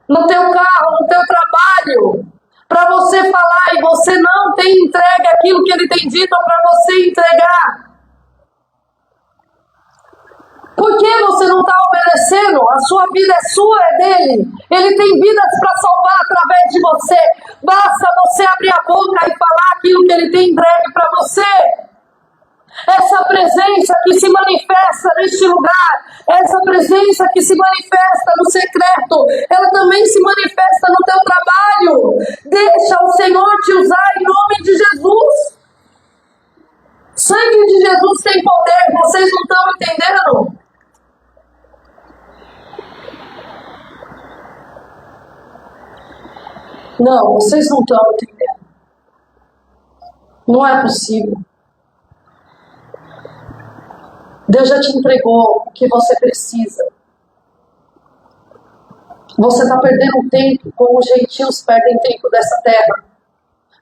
no teu carro, no teu trabalho, para você falar e você não tem entregue aquilo que Ele tem dito para você entregar. Por que você não está obedecendo? A sua vida é sua, é dele. Ele tem vidas para salvar através de você. Basta você abrir a boca e falar aquilo que Ele tem entregue para você. Essa presença que se manifesta neste lugar, essa presença que se manifesta no secreto, ela também se manifesta no teu trabalho. Deixa o Senhor te usar em nome de Jesus. O sangue de Jesus tem poder, vocês não estão entendendo? Não, vocês não estão entendendo. Não é possível. Deus já te entregou o que você precisa. Você está perdendo tempo como os gentios perdem tempo dessa terra,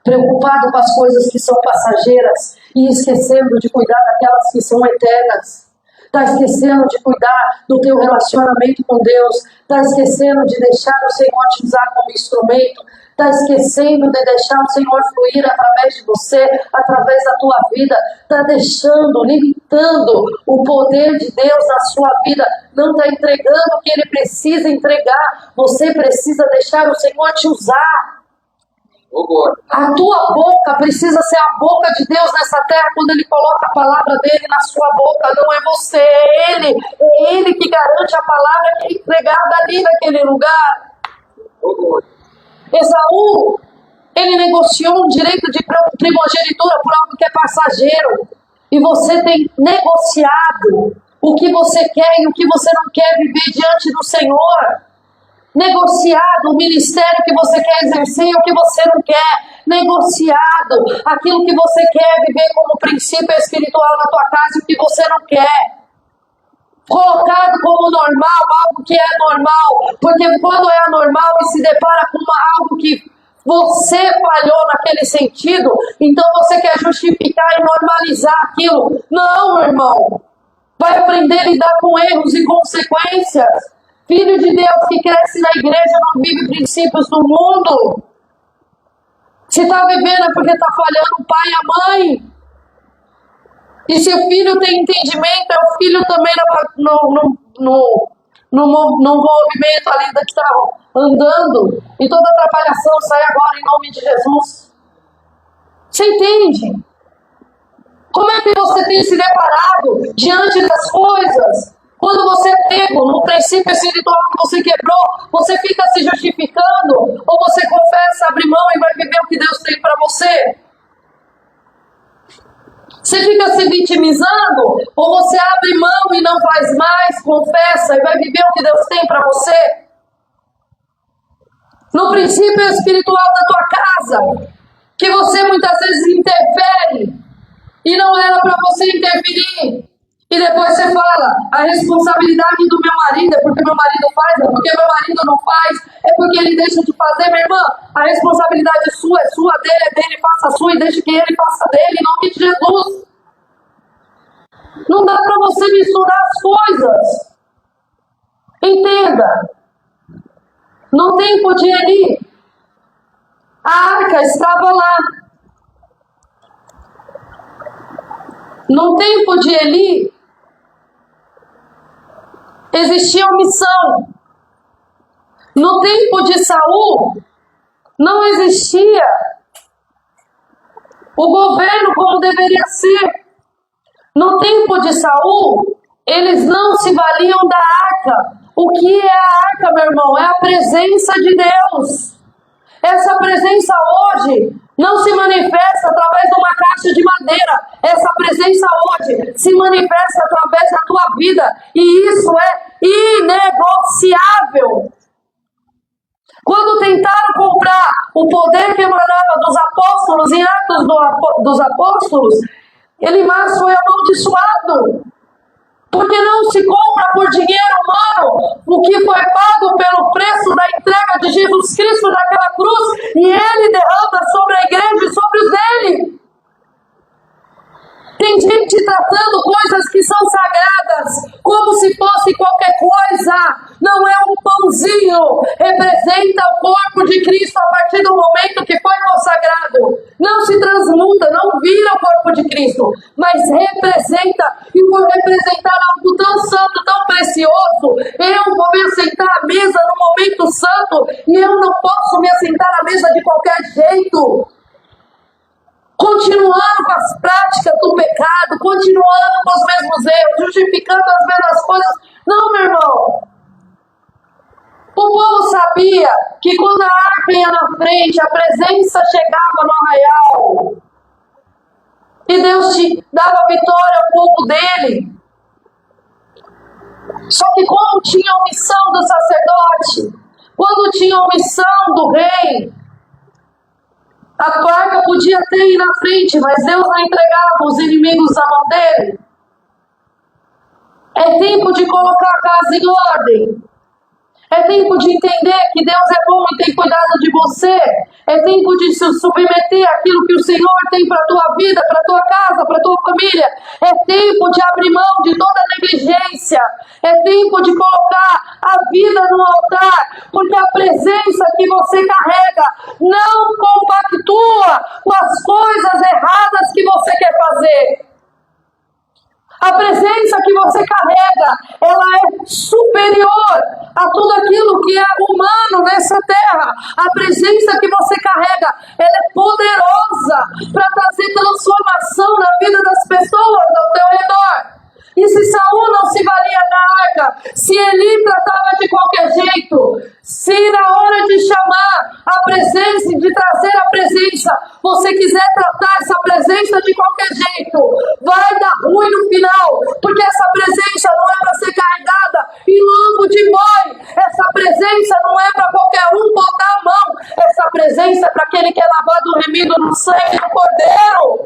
preocupado com as coisas que são passageiras e esquecendo de cuidar daquelas que são eternas. Está esquecendo de cuidar do teu relacionamento com Deus. Está esquecendo de deixar o Senhor te usar como instrumento. Está esquecendo de deixar o Senhor fluir através de você, através da tua vida. Está deixando, limitando o poder de Deus na sua vida. Não está entregando o que Ele precisa entregar. Você precisa deixar o Senhor te usar. A tua boca precisa ser a boca de Deus nessa terra quando Ele coloca a palavra dEle na sua boca. Não é você, é Ele. É Ele que garante a palavra que é entregada ali naquele lugar. Esaú, ele negociou um direito de primogenitura por algo que é passageiro. E você tem negociado o que você quer e o que você não quer viver diante do Senhor. Negociado o ministério que você quer exercer e o que você não quer. Negociado aquilo que você quer viver como princípio espiritual na tua casa e o que você não quer. Colocado como normal, algo que é normal. Porque quando é anormal e se depara com algo que você falhou naquele sentido, então você quer justificar e normalizar aquilo. Não, meu irmão. Vai aprender a lidar com erros e consequências. Filho de Deus que cresce na igreja não vive princípios do mundo. Se está vivendo é porque está falhando o pai e a mãe. E se o filho tem entendimento, é o filho também no movimento ali que está andando. E toda atrapalhação sai agora em nome de Jesus. Você entende? Como é que você tem se deparado diante das coisas? Quando você é pego no princípio espiritual que você quebrou, você fica se justificando? Ou você confessa, abre mão e vai viver o que Deus tem para você? Você fica se vitimizando? Ou você abre mão e não faz mais, confessa e vai viver o que Deus tem para você? No princípio espiritual da tua casa, que você muitas vezes interfere e não era para você interferir. E depois você fala, a responsabilidade do meu marido é porque meu marido faz, é porque meu marido não faz, é porque ele deixa de fazer. Minha irmã, a responsabilidade é sua dele, faça faça a sua e deixe que Ele faça a dele, em nome de Jesus. Não dá para você misturar as coisas. Entenda. No tempo de Eli, a arca estava lá. No tempo de Eli, existia omissão. No tempo de Saul, não existia o governo como deveria ser. No tempo de Saul, eles não se valiam da arca. O que é a arca, meu irmão? É a presença de Deus. Essa presença hoje não se manifesta através de uma caixa de madeira. Essa presença hoje se manifesta através da tua vida. E isso é inegociável. Quando tentaram comprar o poder que emanava dos apóstolos, em Atos dos Apóstolos, Elimas foi amaldiçoado. Porque não se compra por dinheiro humano o que foi pago pelo preço da entrega de Jesus Cristo naquela cruz, e Ele derrama sobre a igreja e sobre os dele. Tem gente tratando coisas que são sagradas como se fosse qualquer coisa. Não é um pãozinho. Representa o corpo de Cristo a partir do momento que foi consagrado. Não se transmuta, não vira o corpo de Cristo, mas representa. E por representar algo tão santo, tão precioso, eu vou me assentar à mesa no momento santo e eu não posso me assentar à mesa de qualquer jeito. Continuando com as práticas do pecado, continuando com os mesmos erros, justificando as mesmas coisas. Não, meu irmão. O povo sabia que quando a arca ia na frente, a presença chegava no arraial. E Deus te dava vitória ao povo dele. Só que quando tinha a omissão do sacerdote, quando tinha a omissão do rei, a arca podia até ir na frente, mas Deus não entregava os inimigos na mão dele. É tempo de colocar a casa em ordem. É tempo de entender que Deus é bom e tem cuidado de você. É tempo de se submeter àquilo que o Senhor tem para a tua vida, para a tua casa, para a tua família. É tempo de abrir mão de toda negligência. É tempo de colocar a vida no altar, porque a presença que você carrega não compactua com as coisas erradas que você quer fazer. A presença que você carrega, ela é superior a tudo aquilo que é humano nessa terra. A presença que você carrega, ela é poderosa para trazer transformação na vida das pessoas ao teu redor. E se Saul não se valia da arca, se Eli tratava de qualquer jeito, se na hora de chamar a presença, de trazer a presença, você quiser tratar essa presença de qualquer jeito, vai dar ruim no final, porque essa presença não é para ser carregada em lombo de boi, essa presença não é para qualquer um botar a mão, essa presença é para aquele que é lavado remido no sangue do Cordeiro.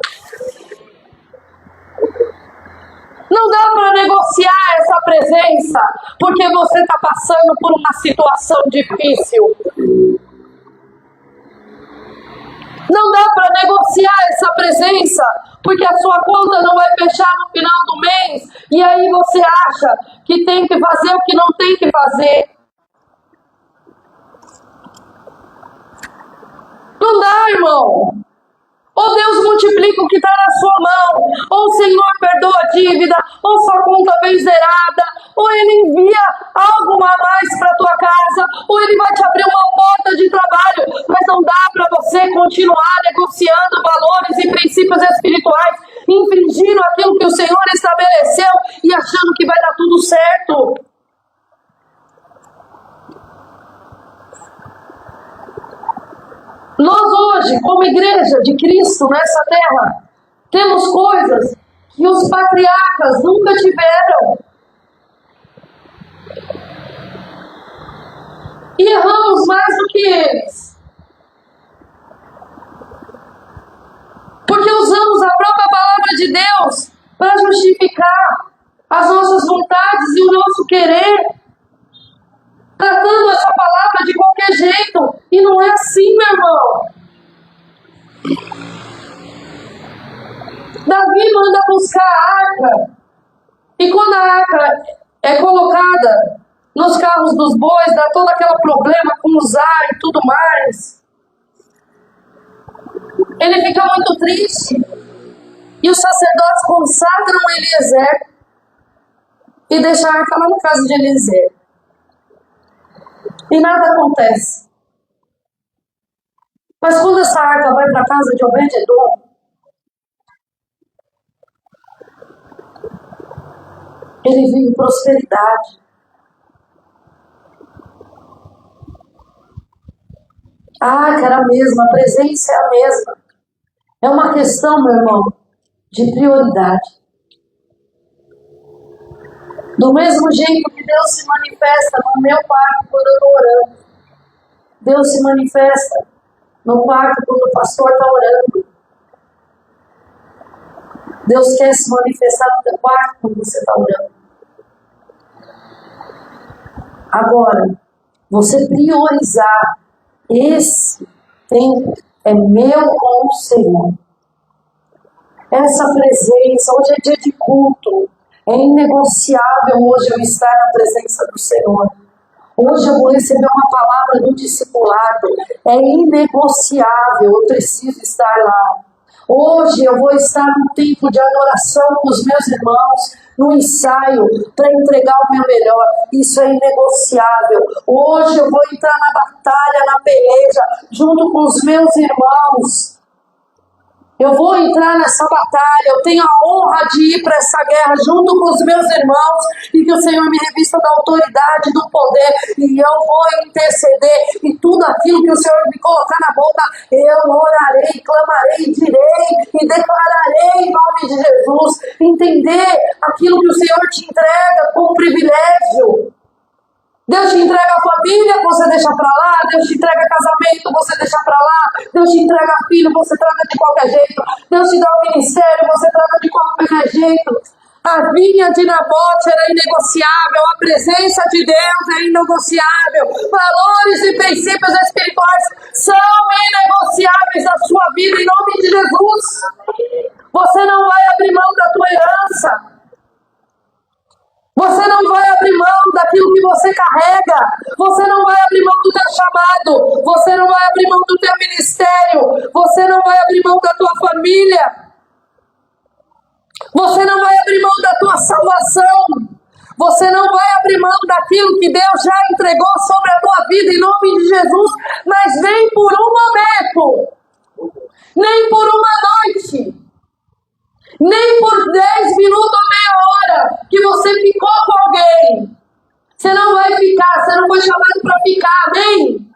Não dá para negociar essa presença, porque você está passando por uma situação difícil. Não dá para negociar essa presença, porque a sua conta não vai fechar no final do mês, e aí você acha que tem que fazer o que não tem que fazer. Não dá, irmão. Ou Deus multiplica o que está na sua mão, ou o Senhor perdoa a dívida, ou sua conta vem zerada, ou Ele envia algo a mais para a tua casa, ou Ele vai te abrir uma porta de trabalho, mas não dá para você continuar negociando valores e princípios espirituais, infringindo aquilo que o Senhor estabeleceu e achando que vai dar tudo certo. Nós hoje, como igreja de Cristo nessa terra, temos coisas que os patriarcas nunca tiveram. E erramos mais do que eles. Porque usamos a própria palavra de Deus para justificar as nossas vontades e o nosso querer, tratando essa palavra de qualquer jeito. E não é assim, meu irmão. é colocada nos carros dos bois, dá todo aquele problema com usar e tudo mais. Ele fica muito triste. E os sacerdotes consagram Eliezer e deixam a arca lá na casa de Eliezer. E nada acontece. Mas quando essa arca vai para a casa de Obed-edom, ele vive prosperidade. Ah, que era a mesma, a presença é a mesma. É uma questão, meu irmão, de prioridade. Do mesmo jeito que Deus se manifesta no meu quarto quando eu estou orando. Deus se manifesta no quarto quando o pastor está orando. Deus quer se manifestar no teu quarto quando você está orando. Agora, você priorizar esse tempo é meu com o Senhor. Essa presença, hoje é dia de culto, é inegociável hoje eu estar na presença do Senhor. Hoje eu vou receber uma palavra do discipulado, é inegociável, eu preciso estar lá. Hoje eu vou estar no tempo de adoração com os meus irmãos, no ensaio, para entregar o meu melhor. Isso é inegociável. Hoje eu vou entrar na batalha, na peleja, junto com os meus irmãos. Eu vou entrar nessa batalha, eu tenho a honra de ir para essa guerra junto com os meus irmãos e que o Senhor me revista da autoridade, do poder, e eu vou interceder e tudo aquilo que o Senhor me colocar na boca, eu orarei, clamarei, direi e declararei em nome de Jesus. Entender aquilo que o Senhor te entrega como privilégio. Deus te entrega a família, você deixa pra lá. Deus te entrega casamento, você deixa pra lá. Deus te entrega filho, você trata de qualquer jeito. Deus te dá um ministério, você trata de qualquer jeito. A vinha de Nabote era inegociável, a presença de Deus é inegociável. Valores e princípios espirituais são inegociáveis na sua vida em nome de Jesus. Você não vai abrir mão da tua herança. Você não vai abrir mão daquilo que você carrega. Você não vai abrir mão do teu chamado. Você não vai abrir mão do teu ministério. Você não vai abrir mão da tua família. Você não vai abrir mão da tua salvação. Você não vai abrir mão daquilo que Deus já entregou sobre a tua vida em nome de Jesus. Mas nem por um momento. Nem por uma noite. Nem por 10 minutos ou meia hora que você ficou com alguém. Você não vai ficar, você não foi chamado para ficar, amém?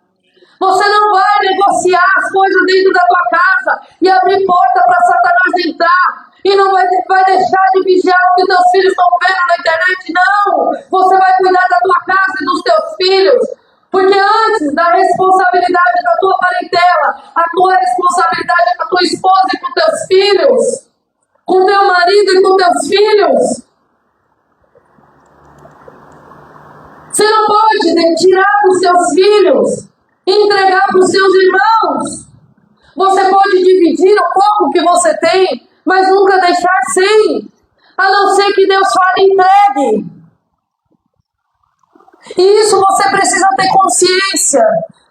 Você não vai negociar as coisas dentro da tua casa e abrir porta para Satanás entrar. E não vai deixar de vigiar o que teus filhos estão vendo na internet, não. Você vai cuidar da tua casa e dos teus filhos. Porque antes da responsabilidade da tua parentela, a tua responsabilidade é com a tua esposa e com teus filhos. Com teu marido e com teus filhos. Você não pode tirar dos seus filhos e entregar para os seus irmãos. Você pode dividir o pouco que você tem, mas nunca deixar sem. A não ser que Deus fale entregue. E isso você precisa ter consciência.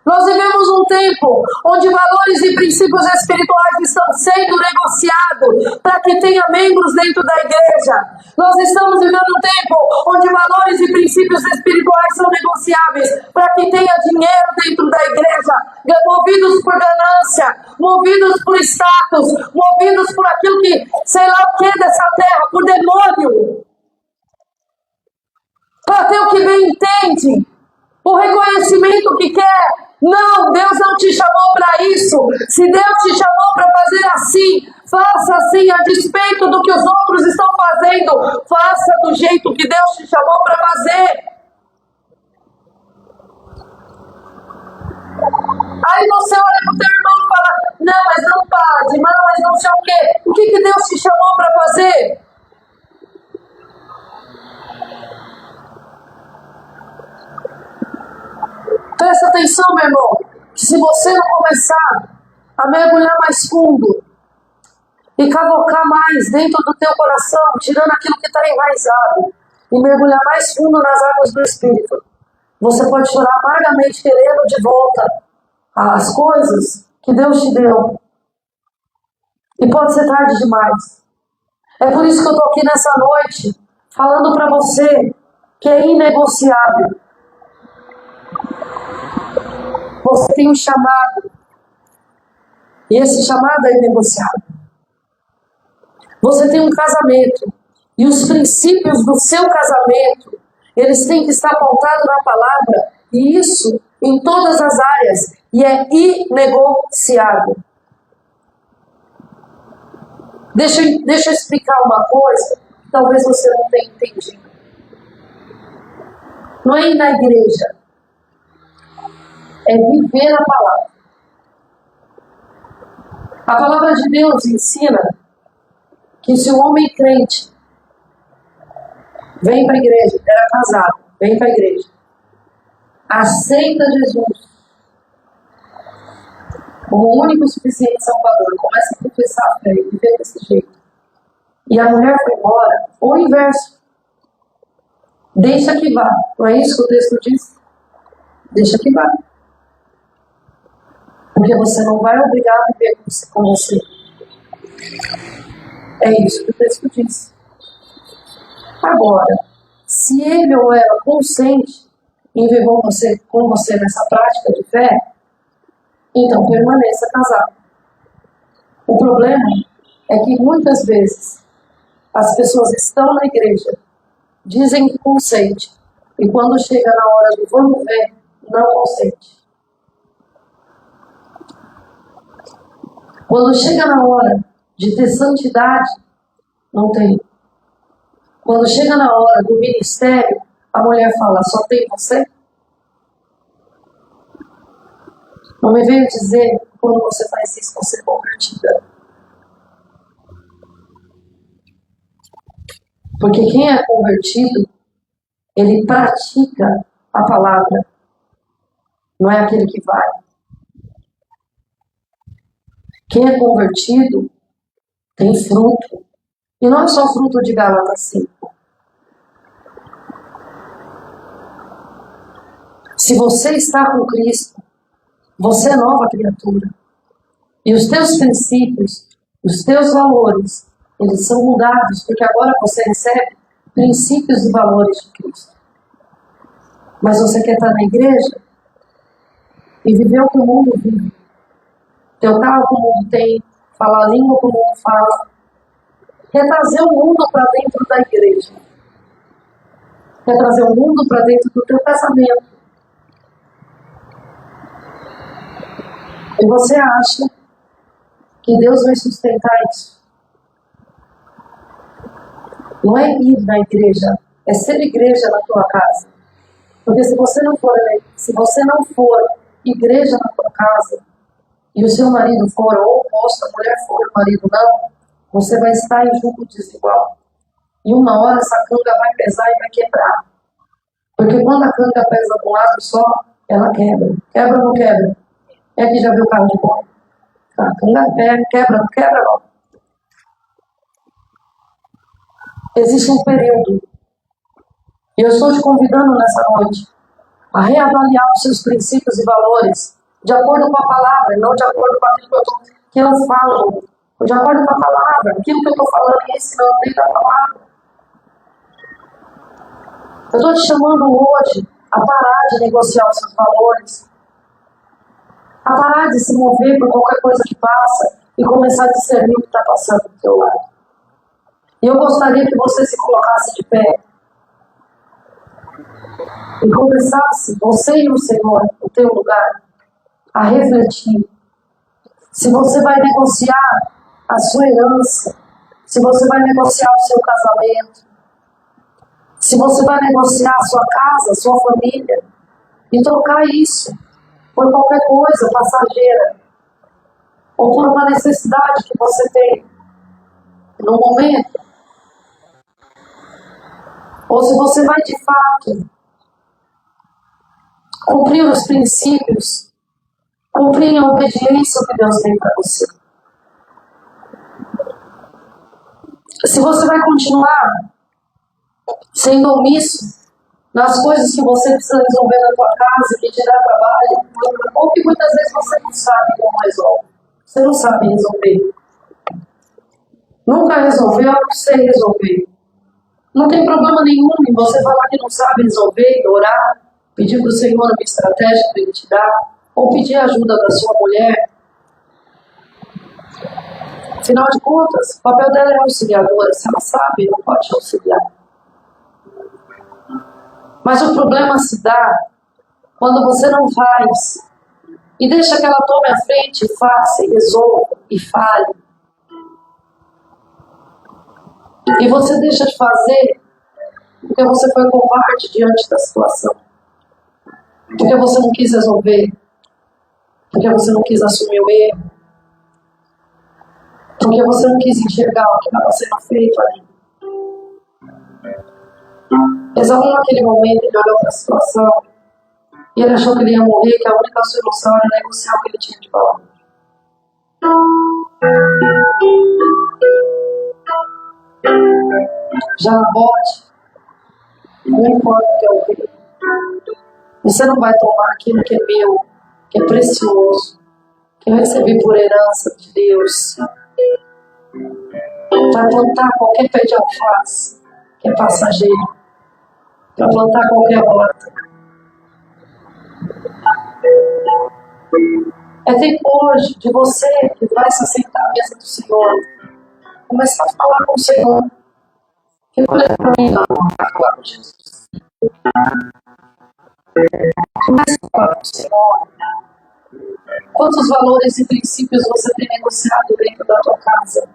Nós vivemos um tempo onde valores e princípios espirituais estão sendo negociados para que tenha membros dentro da igreja. Nós estamos vivendo um tempo onde valores e princípios espirituais são negociáveis para que tenha dinheiro dentro da igreja, movidos por ganância, movidos por status, movidos por aquilo que, sei lá o que dessa terra, por demônio. Para ter o que bem entende, o reconhecimento que quer. Não, Deus não te chamou para isso. Se Deus te chamou para fazer assim, faça assim, a despeito do que os outros estão fazendo. Faça do jeito que Deus te chamou para fazer. Aí você olha para o teu irmão e fala, não, mas não pode, mas não sei o quê. O que Deus te chamou para fazer? Presta atenção, meu irmão, que se você não começar a mergulhar mais fundo e cavocar mais dentro do teu coração, tirando aquilo que está enraizado, e mergulhar mais fundo nas águas do Espírito. Você pode chorar amargamente querendo de volta as coisas que Deus te deu. E pode ser tarde demais. É por isso que eu estou aqui nessa noite, falando para você que é inegociável. Você tem um chamado. E esse chamado é inegociável. Você tem um casamento. E os princípios do seu casamento, eles têm que estar pautados na palavra. E isso em todas as áreas. E é inegociável. Deixa eu explicar uma coisa que talvez você não tenha entendido. Não é ir na igreja. É viver a palavra. A palavra de Deus ensina que se o homem crente vem para a igreja, era casado, vem para a igreja, aceita Jesus como único e suficiente Salvador, começa a confessar a fé e viver desse jeito, e a mulher foi embora, ou o inverso, deixa que vá. Não é isso que o texto diz? Deixa que vá. Porque você não vai obrigar a viver com você. É isso que o texto diz. Agora, se ele ou ela consente em viver com você nessa prática de fé, então permaneça casado. O problema é que muitas vezes as pessoas estão na igreja, dizem que consente, e quando chega na hora do vamos ver, não consente. Quando chega na hora de ter santidade, não tem. Quando chega na hora do ministério, a mulher fala, só tem você? Não me veio dizer que quando você faz isso, você é convertida. Porque quem é convertido, ele pratica a palavra. Não é aquele que vai. Quem é convertido tem fruto. E não é só fruto de Gálatas 5. Se você está com Cristo, você é nova criatura. E os teus princípios, os teus valores, eles são mudados, porque agora você recebe princípios e valores de Cristo. Mas você quer estar na igreja e viver o que o mundo vive. Ter o carro que o mundo tem, falar a língua que o mundo fala. Quer trazer o mundo para dentro da igreja. Quer trazer o mundo para dentro do teu casamento. E você acha que Deus vai sustentar isso? Não é ir na igreja, é ser igreja na tua casa. Porque se você não for igreja na tua casa, e o seu marido for ou oposto, a mulher for, o marido não, você vai estar em julgo desigual. E uma hora essa canga vai pesar e vai quebrar. Porque quando a canga pesa de um lado só, ela quebra. Quebra ou não quebra? É que já viu o carro de bola? A canga quebra, não quebra não. Existe um período. E eu estou te convidando nessa noite a reavaliar os seus princípios e valores de acordo com a palavra, não de acordo com aquilo que eu falo. De acordo com a palavra, aquilo que eu estou falando e ensinando dentro da palavra. Eu estou te chamando hoje a parar de negociar os seus valores, a parar de se mover por qualquer coisa que passa e começar a discernir o que está passando do teu lado. E eu gostaria que você se colocasse de pé e começasse, você e o Senhor, no teu lugar, a refletir se você vai negociar a sua herança, se você vai negociar o seu casamento, se você vai negociar a sua casa, a sua família, e trocar isso por qualquer coisa passageira, ou por uma necessidade que você tem no momento, ou se você vai de fato cumprir os princípios, cumprir a obediência que Deus tem para você. Se você vai continuar sendo omisso nas coisas que você precisa resolver na tua casa, que te dá trabalho, ou que muitas vezes você não sabe como resolve. Você não sabe resolver. Nunca resolveu, não sei resolver. Não tem problema nenhum em você falar que não sabe resolver, orar, pedir para o Senhor uma estratégia para Ele te dar, ou pedir ajuda da sua mulher. Afinal de contas, o papel dela é auxiliadora. Se ela sabe, não pode te auxiliar. Mas o problema se dá quando você não faz e deixa que ela tome a frente e faça, e resolva, e fale. E você deixa de fazer porque você foi covarde diante da situação. Porque você não quis resolver. Porque você não quis assumir o erro. Porque você não quis enxergar o que estava sendo feito ali. Esaú naquele momento ele olhou para a situação e ele achou que ele ia morrer, que a única solução era negociar o que ele tinha de falar. Já na bote, não importa o que eu vi. Você não vai tomar aquilo que é meu, que é precioso, que eu recebi por herança de Deus. Vai plantar qualquer pé de alface, que é passageiro. Vai plantar qualquer horta. É tempo hoje de você que vai se sentar à mesa do Senhor, começar a falar com o Senhor. E olha para mim, não, vai falar com Jesus. Comece a falar com o Senhor. Quantos valores e princípios você tem negociado dentro da tua casa?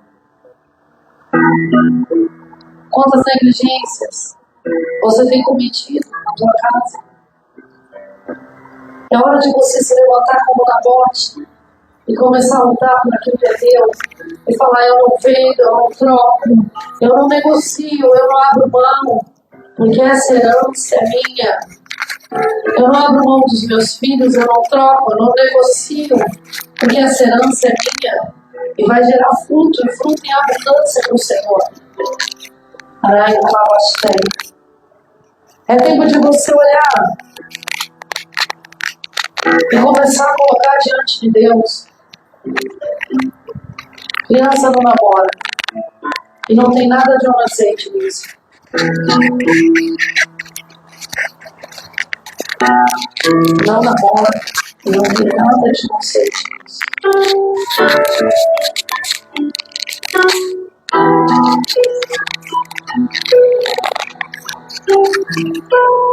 Quantas negligências você tem cometido na tua casa? É hora de você se levantar como Nabote e começar a lutar por aquilo que é Deus. E falar, eu não vendo, eu não troco, eu não negocio, eu não abro mão, porque essa herança é minha. Eu não abro mão dos meus filhos, eu não troco, eu não negocio, porque essa herança é minha. E vai gerar fruto, e fruto em abundância para o Senhor. Ai, eu gostei. É tempo de você olhar e começar a colocar diante de Deus. Criança não namora. E não tem nada de inocente nisso. Não namora. E não tem nada de inocente nisso.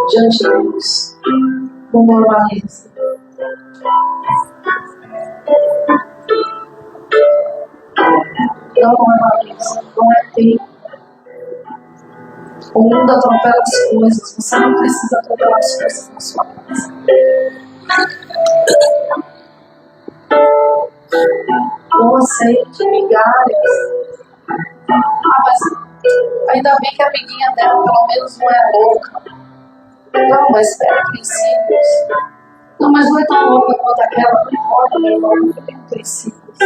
Diante de Deus, não normalize. Não normalize, não é tempo. O mundo atropela as coisas, você não precisa atropelar as coisas na sua casa. Não aceite migalhas. Mas ainda bem que a amiguinha dela pelo menos não é louca. Não, mas tem princípios. Não, mas não é tão louca quanto aquela, não importa, meu irmão, porque tem princípios.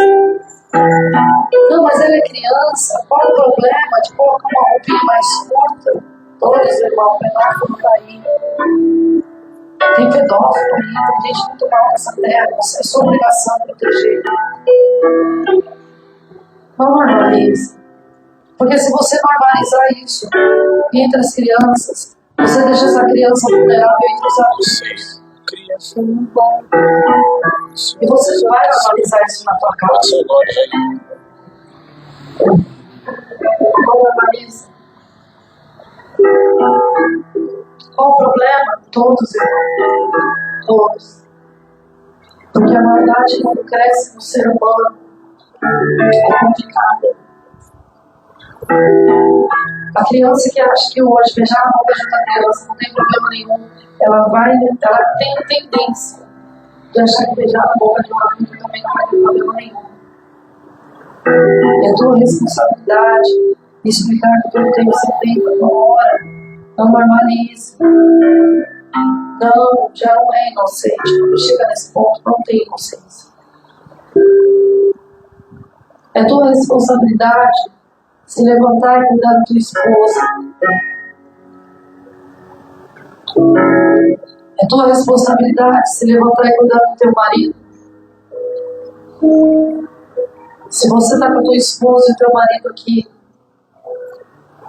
Não, mas ela é criança, qual é o problema de colocar uma roupinha mais curta? Todos, irmão, pedófilo tá aí. Tem pedófilo aí, tem gente muito mal nessa terra, você é sua obrigação proteger. Não normalize. Porque se você normalizar isso entre as crianças, você deixa essa criança vulnerável entre os adultos. E você vai normalizar isso na tua casa. Não normalize. Qual o problema? Todos, irmãos. Todos. Porque a maldade não cresce no ser humano. É complicado. A criança que acha que hoje beijar a boca de outra criança não tem problema nenhum, ela tem a tendência de achar que beijar a boca de um adulto também não vai ter problema nenhum. É tua responsabilidade explicar que tudo tem o seu tempo, a tua hora. Não normalize. Não, já não é inocente. Quando chega nesse ponto, não tem inocência. É tua responsabilidade se levantar e cuidar da tua esposa. É tua responsabilidade se levantar e cuidar do teu marido. Se você está com a tua esposa e teu marido aqui,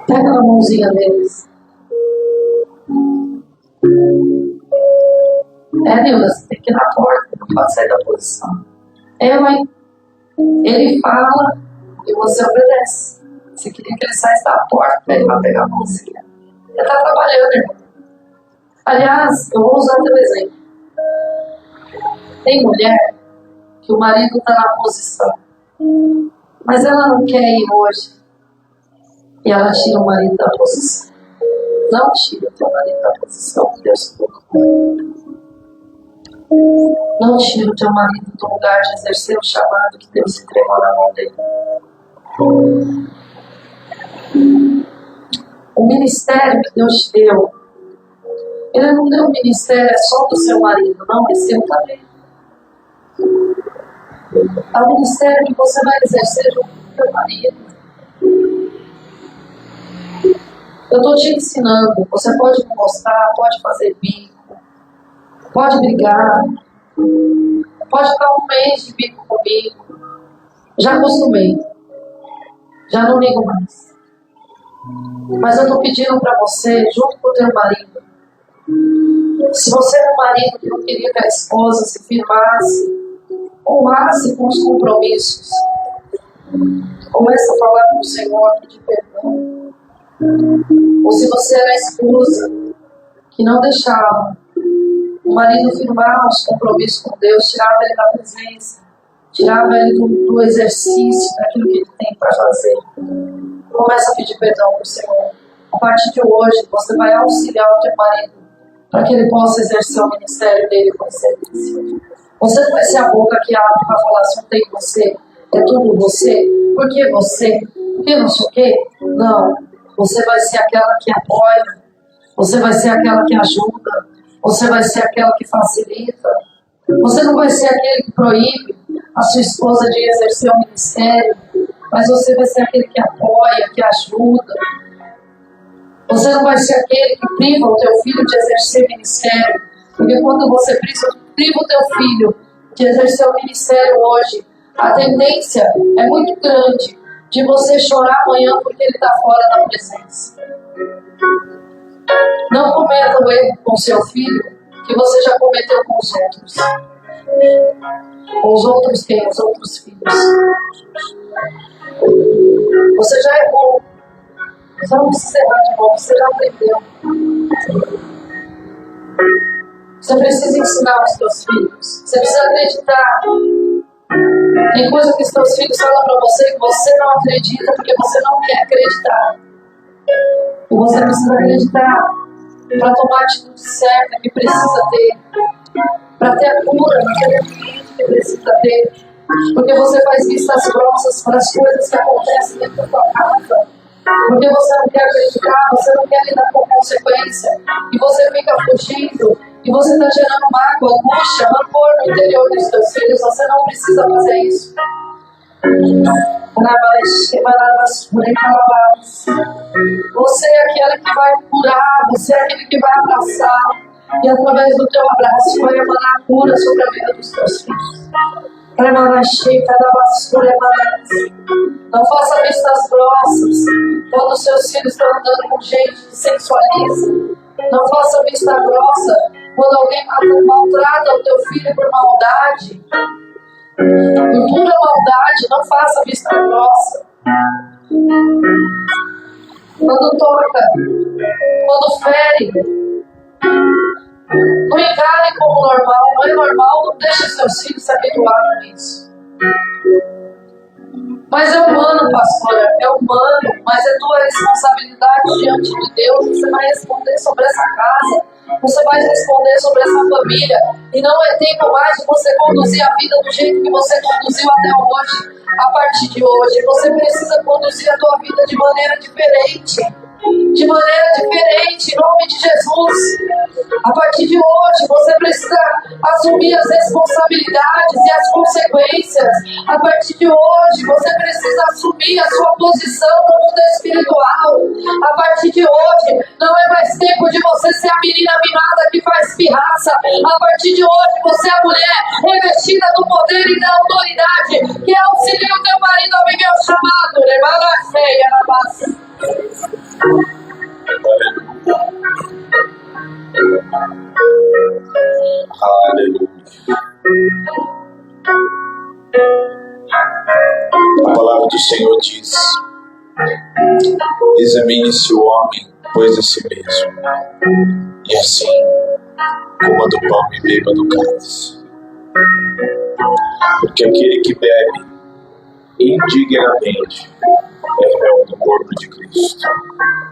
pega na mãozinha deles. Nilda, você tem que ir na porta, não pode sair da posição. Mãe, ele fala e você obedece. Você queria que ele saísse da porta para ele vai pegar a mãozinha. Ele está trabalhando, irmão. Aliás, eu vou usar o teu exemplo. Tem mulher que o marido está na posição, mas ela não quer ir hoje. E ela tira o marido da posição. Não tira o teu marido da posição que Deus colocou. Não tira o teu marido do lugar de exercer o chamado que Deus entregou na mão dele. O ministério que Deus te deu, Ele não deu o ministério só do seu marido, não, é seu também. É o ministério que você vai exercer junto com o teu marido. Eu estou te ensinando, você pode não gostar, pode fazer bico, pode brigar, pode ficar um mês de bico comigo. Já acostumei, já não ligo mais. Mas eu estou pedindo para você, junto com o teu marido, se você é um marido que não queria que a esposa se firmasse, honrasse com os compromissos, comece a falar com o Senhor, pedir perdão. Ou se você era a esposa que não deixava o marido firmar os compromissos com Deus, tirava ele da presença, tirava ele do exercício, daquilo que ele tem para fazer. Comece a pedir perdão para o Senhor. A partir de hoje, você vai auxiliar o teu marido para que ele possa exercer o ministério dele com excelência. Você não vai ser a boca que abre para falar se não tem você, é tudo você, por que você, por que não sei o quê? Não, você vai ser aquela que apoia, você vai ser aquela que ajuda, você vai ser aquela que facilita. Você não vai ser aquele que proíbe a sua esposa de exercer o ministério, mas você vai ser aquele que apoia, que ajuda. Você não vai ser aquele que priva o teu filho de exercer o ministério, porque quando você priva o teu filho de exercer o ministério hoje, a tendência é muito grande de você chorar amanhã porque ele está fora da presença. Não cometa o erro com seu filho que você já cometeu com os outros. Com os outros quem? Os outros filhos. Você já errou. Você não precisa errar de novo, você já aprendeu. Você precisa ensinar os seus filhos. Você precisa acreditar. Tem coisa que os seus filhos falam para você que você não acredita porque você não quer acreditar. E você precisa acreditar para tomar a atitude certa que precisa ter. Para ter a cura naquele ambiente que precisa ter. Porque você faz vistas grossas para as coisas que acontecem dentro da sua casa. Porque você não quer acreditar, você não quer lidar com consequência. E você fica fugindo. E você está gerando mágoa, angústia, rancor no interior dos seus filhos. Você não precisa fazer isso. Você é aquele que vai curar, você é aquele que vai abraçar. E através do teu abraço vai emanar cura sobre a vida dos teus filhos. Não faça vistas grossas quando seus filhos estão andando com gente que sensualiza. Não faça vista grossa quando alguém maltrata o teu filho por maldade. Por pura maldade, não faça vista grossa. Quando toca, quando fere, não encare como normal, não é normal, não deixe seus filhos se habituarem a isso. Mas é humano, pastora, é humano, mas é tua responsabilidade diante de Deus. Você vai responder sobre essa casa, você vai responder sobre essa família. E não é tempo mais de você conduzir a vida do jeito que você conduziu até hoje. A partir de hoje, você precisa conduzir a tua vida de maneira diferente. de maneira diferente, em nome de Jesus. A partir de hoje, você precisa assumir as responsabilidades e as consequências. A partir de hoje, você precisa assumir a sua posição no mundo espiritual. A partir de hoje, não é mais tempo de você ser a menina mimada que faz pirraça. A partir de hoje, você é a mulher revestida do poder e da autoridade, que auxilia o teu marido a viver o chamado. Levada feia na base. Aleluia. A palavra do Senhor diz: examine-se o homem, pois a si mesmo, e assim coma do pão e beba do cálice. Porque aquele que bebe indignamente é réu do corpo de Cristo.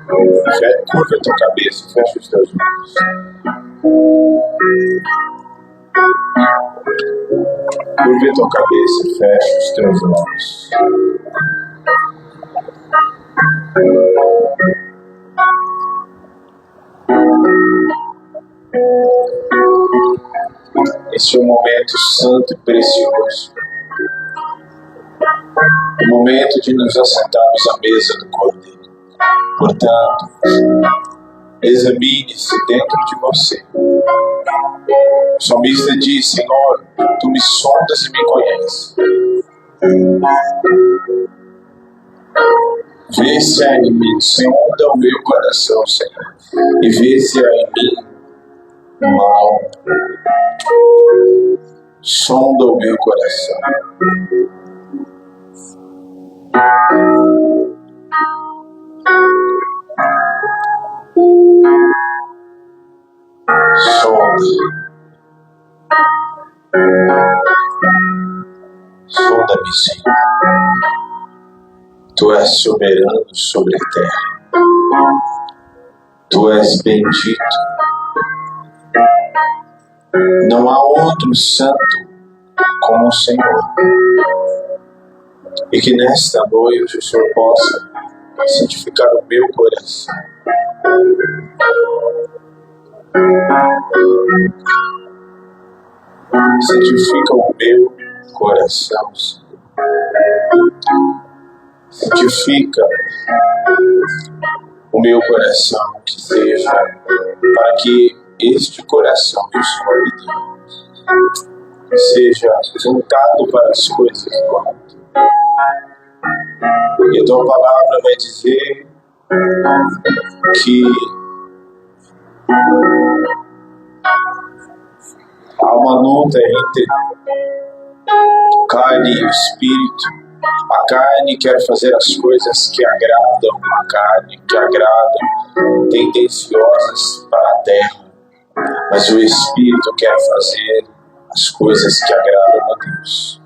Curva a tua cabeça, fecha os teus olhos. Curva a tua cabeça, fecha os teus olhos. Esse é um momento santo e precioso. O momento de nos assentarmos à mesa do Cordeiro. Portanto, examine-se dentro de você. O salmista diz: Senhor, tu me sondas e me conheces. Vê se há em mim, sonda o meu coração, Senhor, e vê se há em mim mal. Sonda o meu coração. Sonda-me, Senhor. Tu és soberano sobre a terra. Tu és bendito. Não há outro santo como o Senhor. E que nesta noite o Senhor possa santificar o meu coração. Santifica o meu coração, Senhor. Santifica o meu coração, que seja para que este coração que o Senhor me deu seja voltado para as coisas do alto. E a tua palavra vai dizer que há uma luta entre carne e espírito. A carne quer fazer as coisas que agradam a carne, que agradam, tendenciosas para a terra. Mas o espírito quer fazer as coisas que agradam a Deus.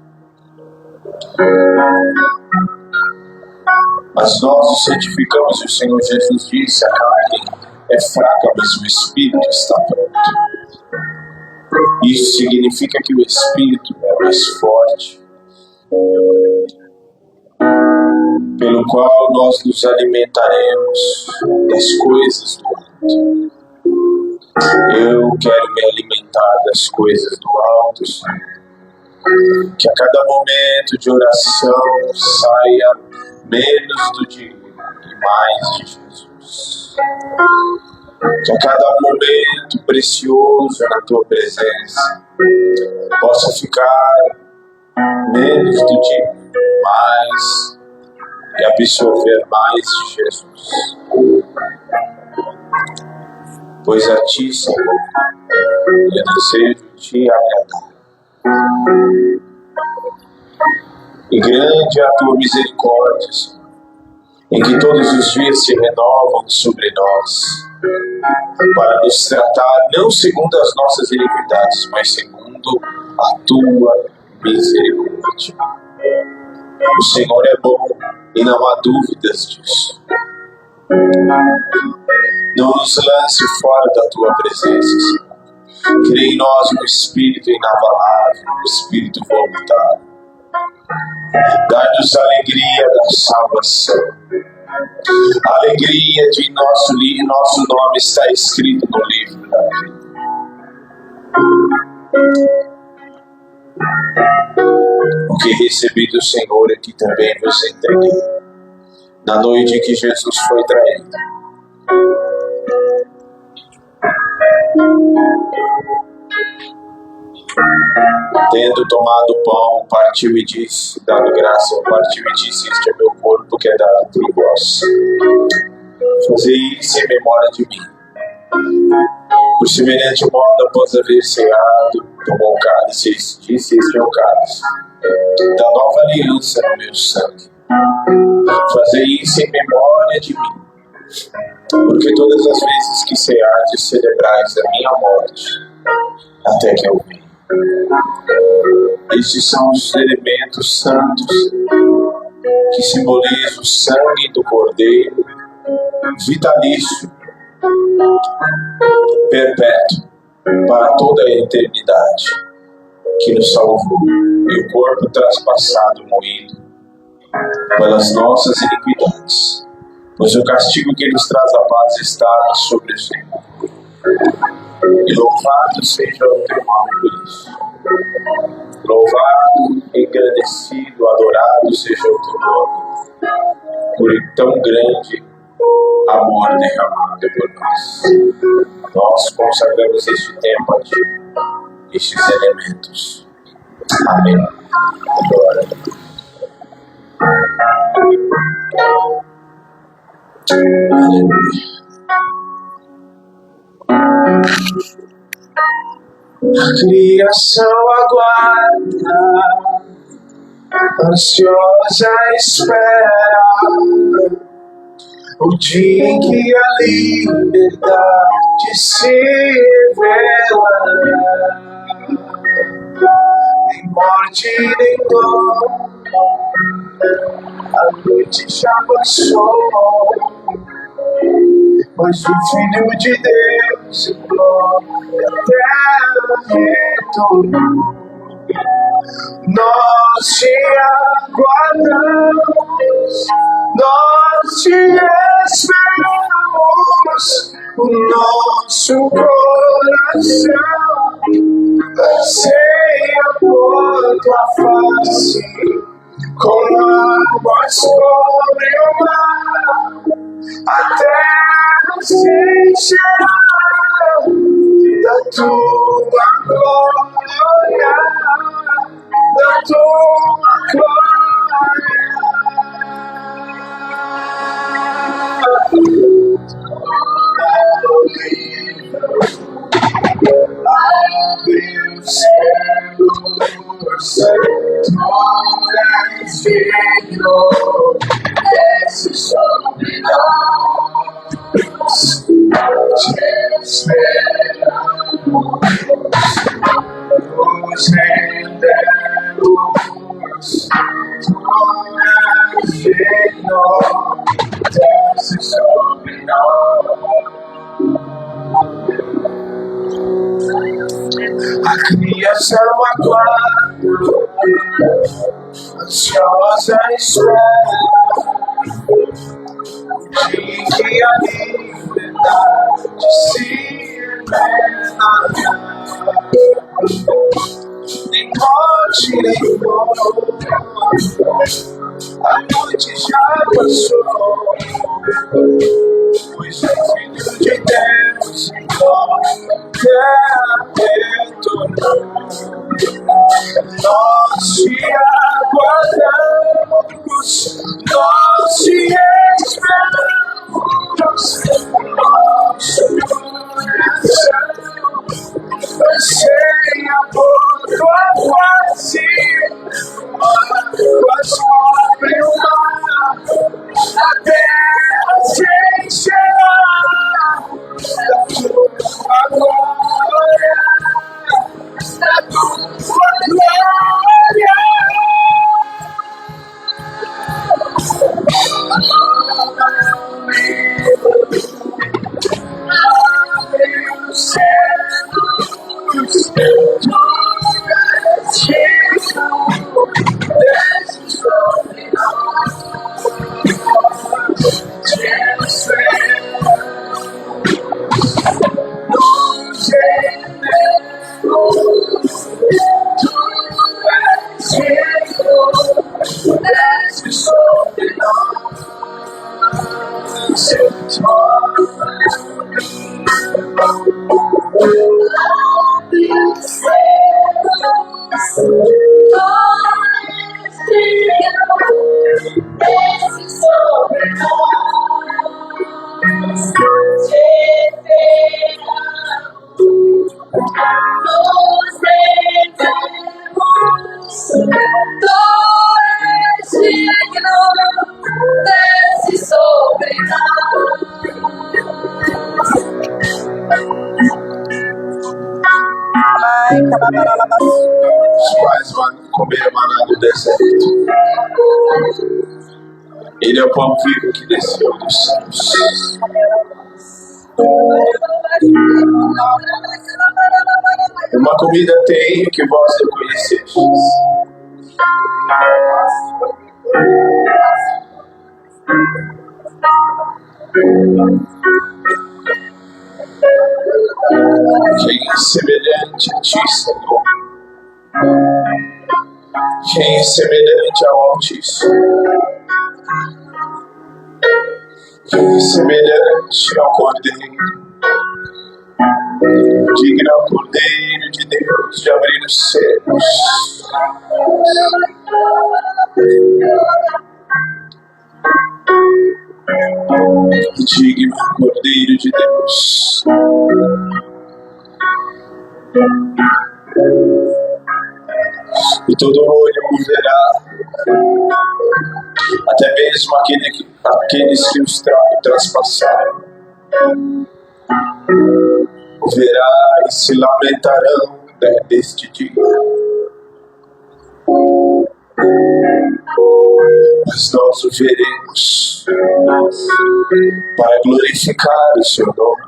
Mas nós nos santificamos e o Senhor Jesus disse: a carne é fraca, mas o espírito está pronto. Isso significa que o espírito é mais forte, pelo qual nós nos alimentaremos das coisas do alto. Eu quero me alimentar das coisas do alto, Senhor. Que a cada momento de oração saia menos do dinheiro e mais de Jesus. Que a cada momento precioso na tua presença possa ficar menos do dinheiro, mais e absorver mais de Jesus. Pois a ti, Senhor, eu desejo te agradar. E grande é a tua misericórdia, Senhor, em que todos os dias se renovam sobre nós, para nos tratar não segundo as nossas iniquidades, mas segundo a tua misericórdia. O Senhor é bom e não há dúvidas disso. Não nos lance fora da tua presença, Senhor. Cria em nós um espírito inabalável, um espírito voluntário. Dá-nos a alegria da salvação. A alegria de nosso nome está escrito no livro da vida. O que recebi do Senhor é que também vos entreguei. Na noite em que Jesus foi traído, tendo tomado o pão, partiu e disse, dando graça, partiu e disse: este é meu corpo que é dado por vós. Fazei isso em memória de mim. Por semelhante modo, após haver ceado, tomou o cálice e disse: este é o cálice da nova aliança no meu sangue. Fazei isso em memória de mim. Porque todas as vezes que ceardes, celebrais a minha morte, até que eu venha. Estes são os elementos santos que simbolizam o sangue do Cordeiro, vitalício, perpétuo, para toda a eternidade, que nos salvou, e o corpo traspassado, moído, pelas nossas iniquidades, pois o castigo que nos traz a paz estava sobre o Senhor. E louvado seja o teu nome por isso. Louvado, engrandecido, adorado seja o teu nome, por tão grande amor derramado por nós. Nós consagramos este tempo a ti, estes elementos. Amém. Glória a Deus. Aleluia. A criação aguarda, ansiosa espera, o dia em que a liberdade se revelará. Nem morte nem dor, a noite já passou, mas o Filho de Deus em glória até retornou. Nós te aguardamos, nós te esperamos, o nosso coração anseia por tua face, como águas cobre o mar, até se encherá da tua glória, da tua glória. Deus és digno, desce sobre nós, te esperamos, nos rendemos, tu és digno, desce sobre nós. A criação aguarda, ansiosa espera, de que a liberdade se revelará. Nem morte nem dor, a noite já passou, pois o Filho de Deus em glória retornou. Nós te aguardamos, nós te esperamos, nosso coração anseia por tua face, águas sobre o mar, a terra se encherá da tua glória, da tua glória. Os pais comeram maná do deserto. Ele é o pão vivo que desceu dos céus. Uma comida tem que vós reconhecestes. Quem é semelhante a ti, Senhor? Quem é semelhante ao Altíssimo? Quem é semelhante ao Cordeiro? Digno ao Cordeiro de Deus de abrir os céus. Digno ao Cordeiro de Deus. E todo olho o verá, até mesmo aqueles que os traspassaram. Verá e se lamentarão deste dia. Mas nós o veremos para glorificar o seu nome.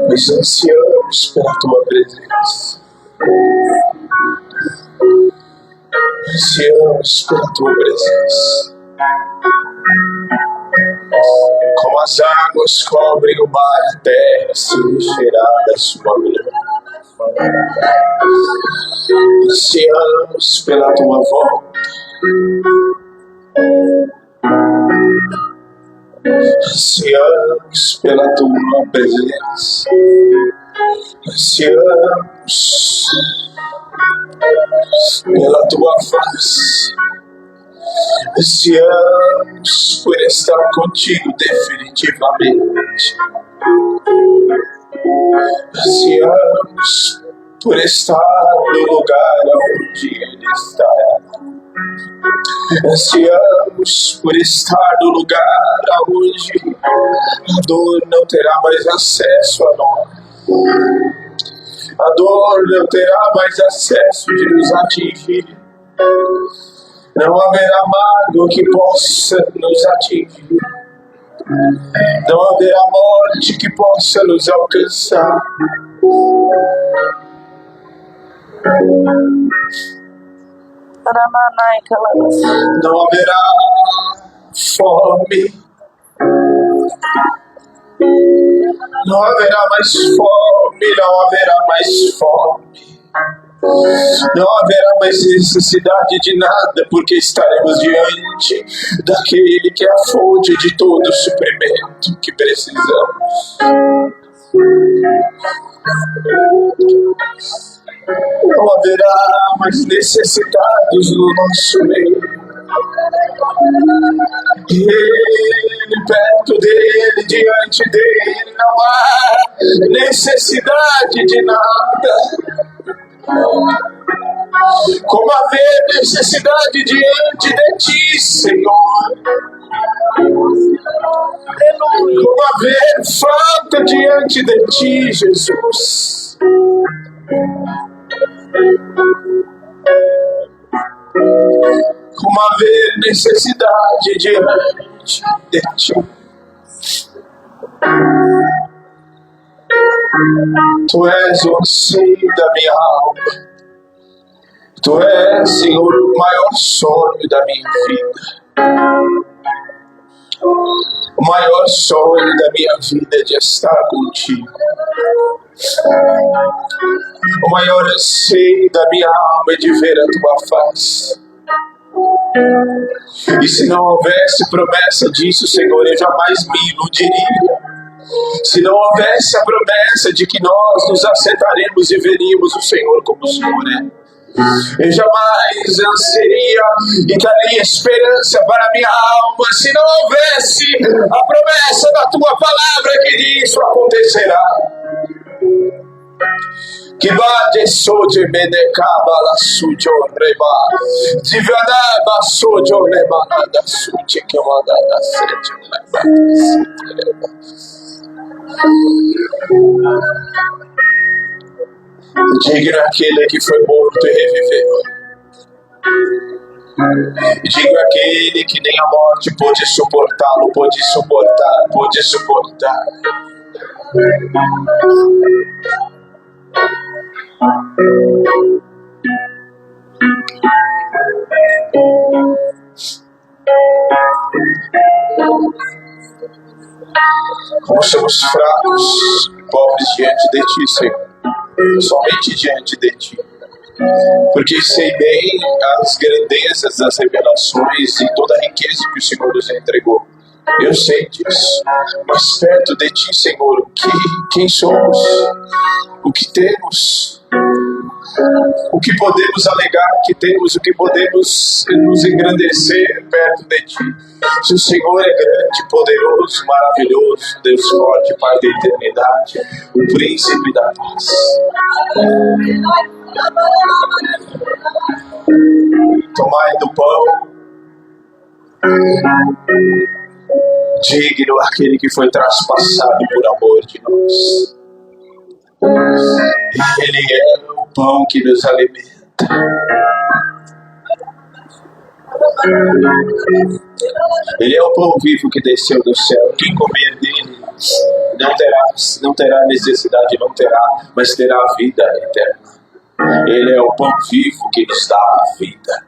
Nós ansiamos pela tua presença. Ansiamos pela tua presença. Como as águas cobrem o mar, a terra se encherá da sua glória. Ansiamos pela tua volta. Ansiamos pela tua presença. Ansiamos pela tua face. Ansiamos por estar contigo definitivamente. Ansiamos por estar no lugar onde Ele está. Ansiamos por estar no lugar onde a dor não terá mais acesso a nós. A dor não terá mais acesso de nos atingir. Não haverá mágoa que possa nos atingir. Não haverá morte que possa nos alcançar. Não haverá fome. Não haverá mais fome. Não haverá mais fome. Não haverá mais necessidade de nada, porque estaremos diante daquele que é a fonte de todo o suprimento que precisamos. Não haverá mais necessidades no nosso meio. Ele, perto dele, diante dele, não há necessidade de nada. Como haver necessidade diante de ti, Senhor. Como haver falta diante de ti, Jesus. Como haver necessidade diante de ti. Tu és o anseio da minha alma. Tu és, Senhor, o maior sonho da minha vida. O maior sonho da minha vida é de estar contigo. O maior anseio da minha alma é de ver a tua face. E se não houvesse promessa disso, Senhor, eu jamais me iludiria. Se não houvesse a promessa de que nós nos acertaremos e veríamos o Senhor como o Senhor é, eu jamais anseia e daria esperança para a minha alma se não houvesse a promessa da tua palavra que diz isso acontecerá. Que bate soje menecaba la sujo reba divana sojo reba da suje que manda da sete digno aquele que foi morto e reviveu. Digo aquele que nem a morte pôde suportá-lo, pôde suportar. Como somos fracos, pobres diante de ti, Senhor, somente diante de ti. Porque sei bem as grandezas das revelações e toda a riqueza que o Senhor nos entregou. Eu sei disso. Mas perto de ti, Senhor, quem somos? O que temos? O que podemos alegar que temos? O que podemos nos engrandecer perto de ti? Se o Senhor é grande, poderoso, maravilhoso, Deus forte, Pai da eternidade, o príncipe da paz. Tomai do pão, digno aquele que foi traspassado por amor de nós. Ele é o pão que nos alimenta. Ele é o pão vivo que desceu do céu. Quem comer dele não terá necessidade, mas terá a vida eterna. Ele é o pão vivo que nos dá a vida.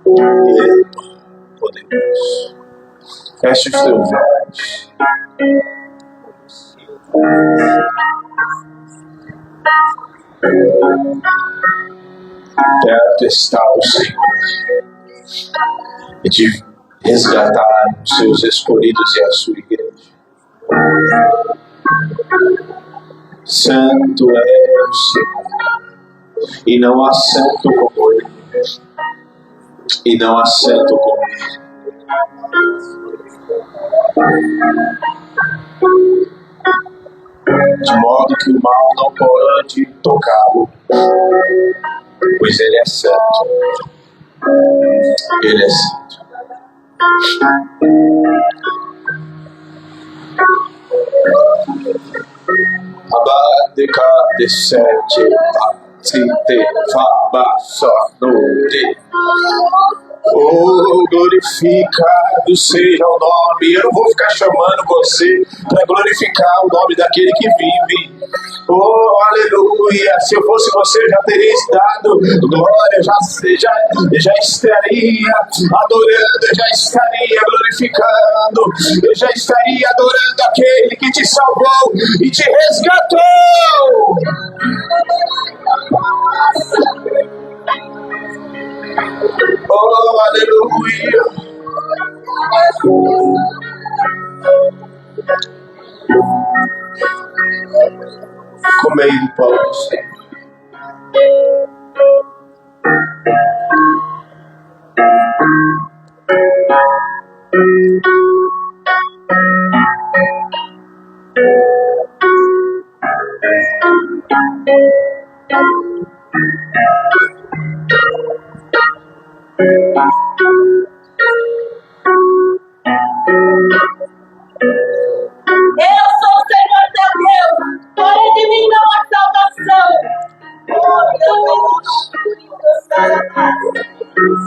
Ele é o pão poderoso. Feche os teus olhos. Perto está o Senhor de resgatar os seus escolhidos e a sua igreja. Santo é o Senhor, e não há santo como Ele, e não há santo como Ele. De modo que o mal não pode tocá-lo, pois Ele é santo. Ele é santo. Abadeka de sete, batite, fabaçonode. Oh, glorificado seja o nome. Eu não vou ficar chamando você para glorificar o nome daquele que vive. Oh, aleluia. Se eu fosse você, eu já teria dado glória, eu já estaria adorando, eu já estaria glorificando, eu já estaria adorando aquele que te salvou e te resgatou. Oh, aleluia. Comei do pão, Senhor. Eu sou o Senhor teu Deus, fora de mim não há salvação.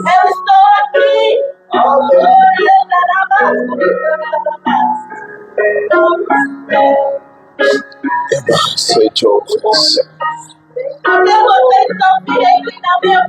Eu estou aqui. Porque vocês não virem na minha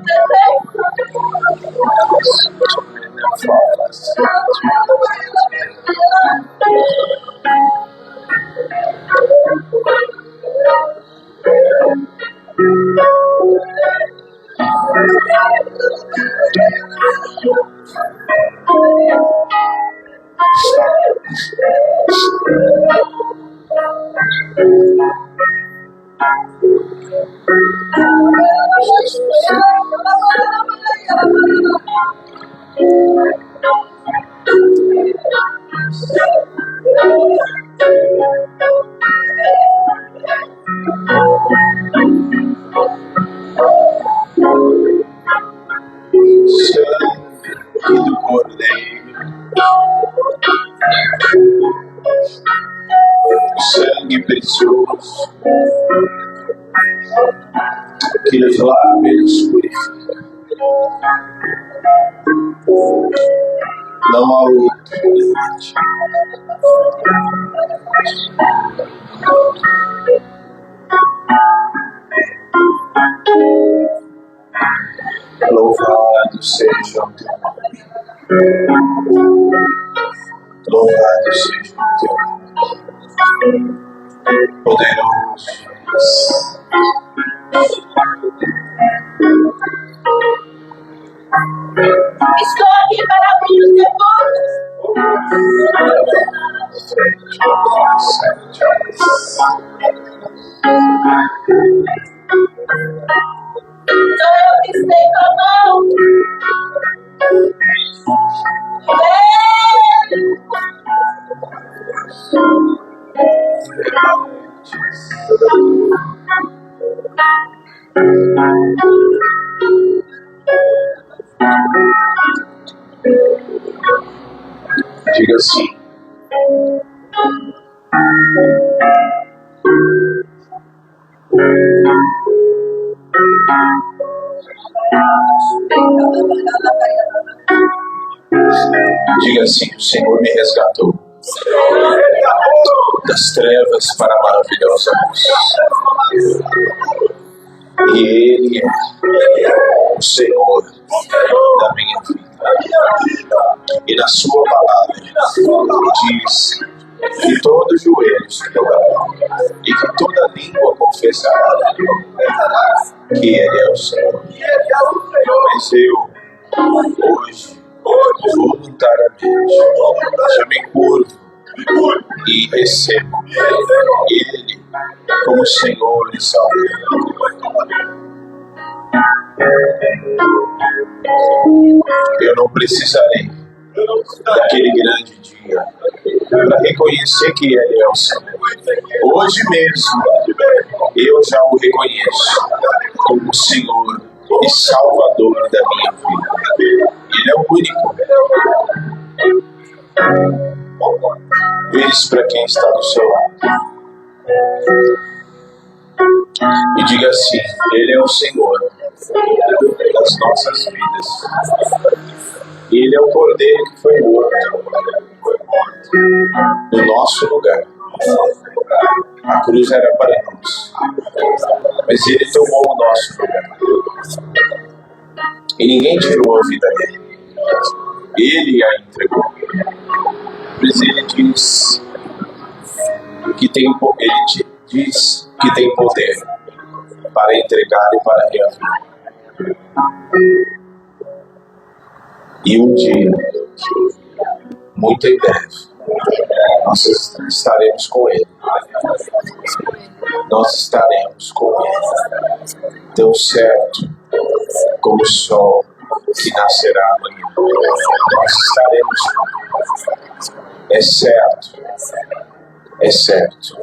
que os lábios purificam. Não há outro limite. Louvado seja o teu nome. Louvado seja o teu nome. Poderoso. Estou aqui para abrir os depois. Sou eu que sei com a mão. Diga assim. Diga assim: o Senhor me resgatou das trevas para a maravilhosa luz. E Ele é o Senhor da minha vida. E na sua palavra diz que todo joelho se dobrará e que toda língua confessará que Ele é o Senhor. Mas eu, hoje, voluntariamente, já me curvo e recebo Ele como Senhor e Salvador. Eu não precisarei daquele grande dia para reconhecer que Ele é o Senhor. Hoje mesmo eu já o reconheço como Senhor e Salvador da minha vida. Ele é o único. Vire-se para quem está do seu lado e diga assim: Ele é o Senhor das nossas vidas. Ele é o Cordeiro que foi morto no nosso lugar. A cruz era para nós, mas Ele tomou o nosso lugar. E ninguém tirou a vida dele. Ele a entregou. Mas Ele diz que tem poder para entregar e para reaver. E um dia, muito em breve, nós estaremos com Ele. Nós estaremos com Ele, tão certo como o sol que nascerá amanhã. Nós estaremos com Ele. É certo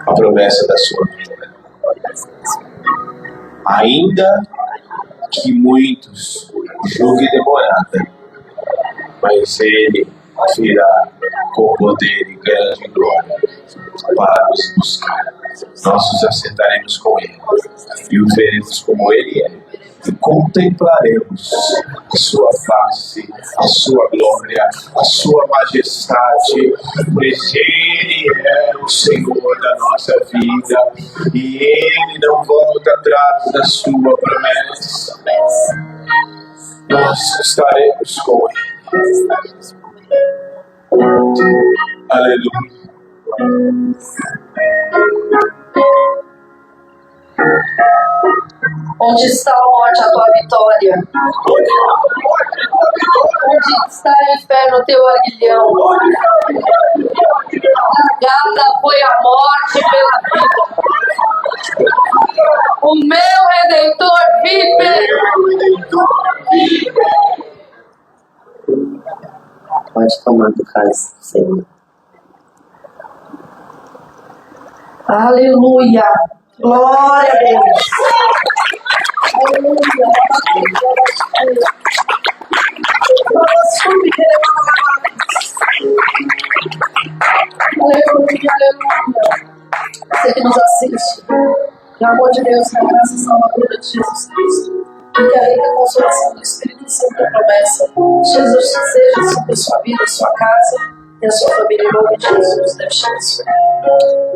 a promessa da sua vida. Ainda que muitos julguem demorada, mas Ele virá com poder e grande glória para nos buscar. Nós nos assentaremos com Ele e o veremos como Ele é, e contemplaremos a sua face, a sua glória, a sua majestade, pois Ele é o Senhor da nossa vida e Ele não volta atrás da sua promessa. Nós estaremos com Ele. Aleluia. Onde está a morte, a tua vitória? Onde está o inferno, o teu aguilhão? Largada foi a morte pela vida. O meu Redentor vive. Pode tomar do cálice, Senhor. Aleluia. Glória a Deus. Aleluia. Aleluia, aleluia. Você que nos assiste, No amor de Deus, na graça salvadora de Jesus Cristo, e que a rica consolação do Espírito Santo a promessa, Jesus seja sobre a sua vida, a sua casa e a sua família, em nome de Jesus. Deus te abençoe.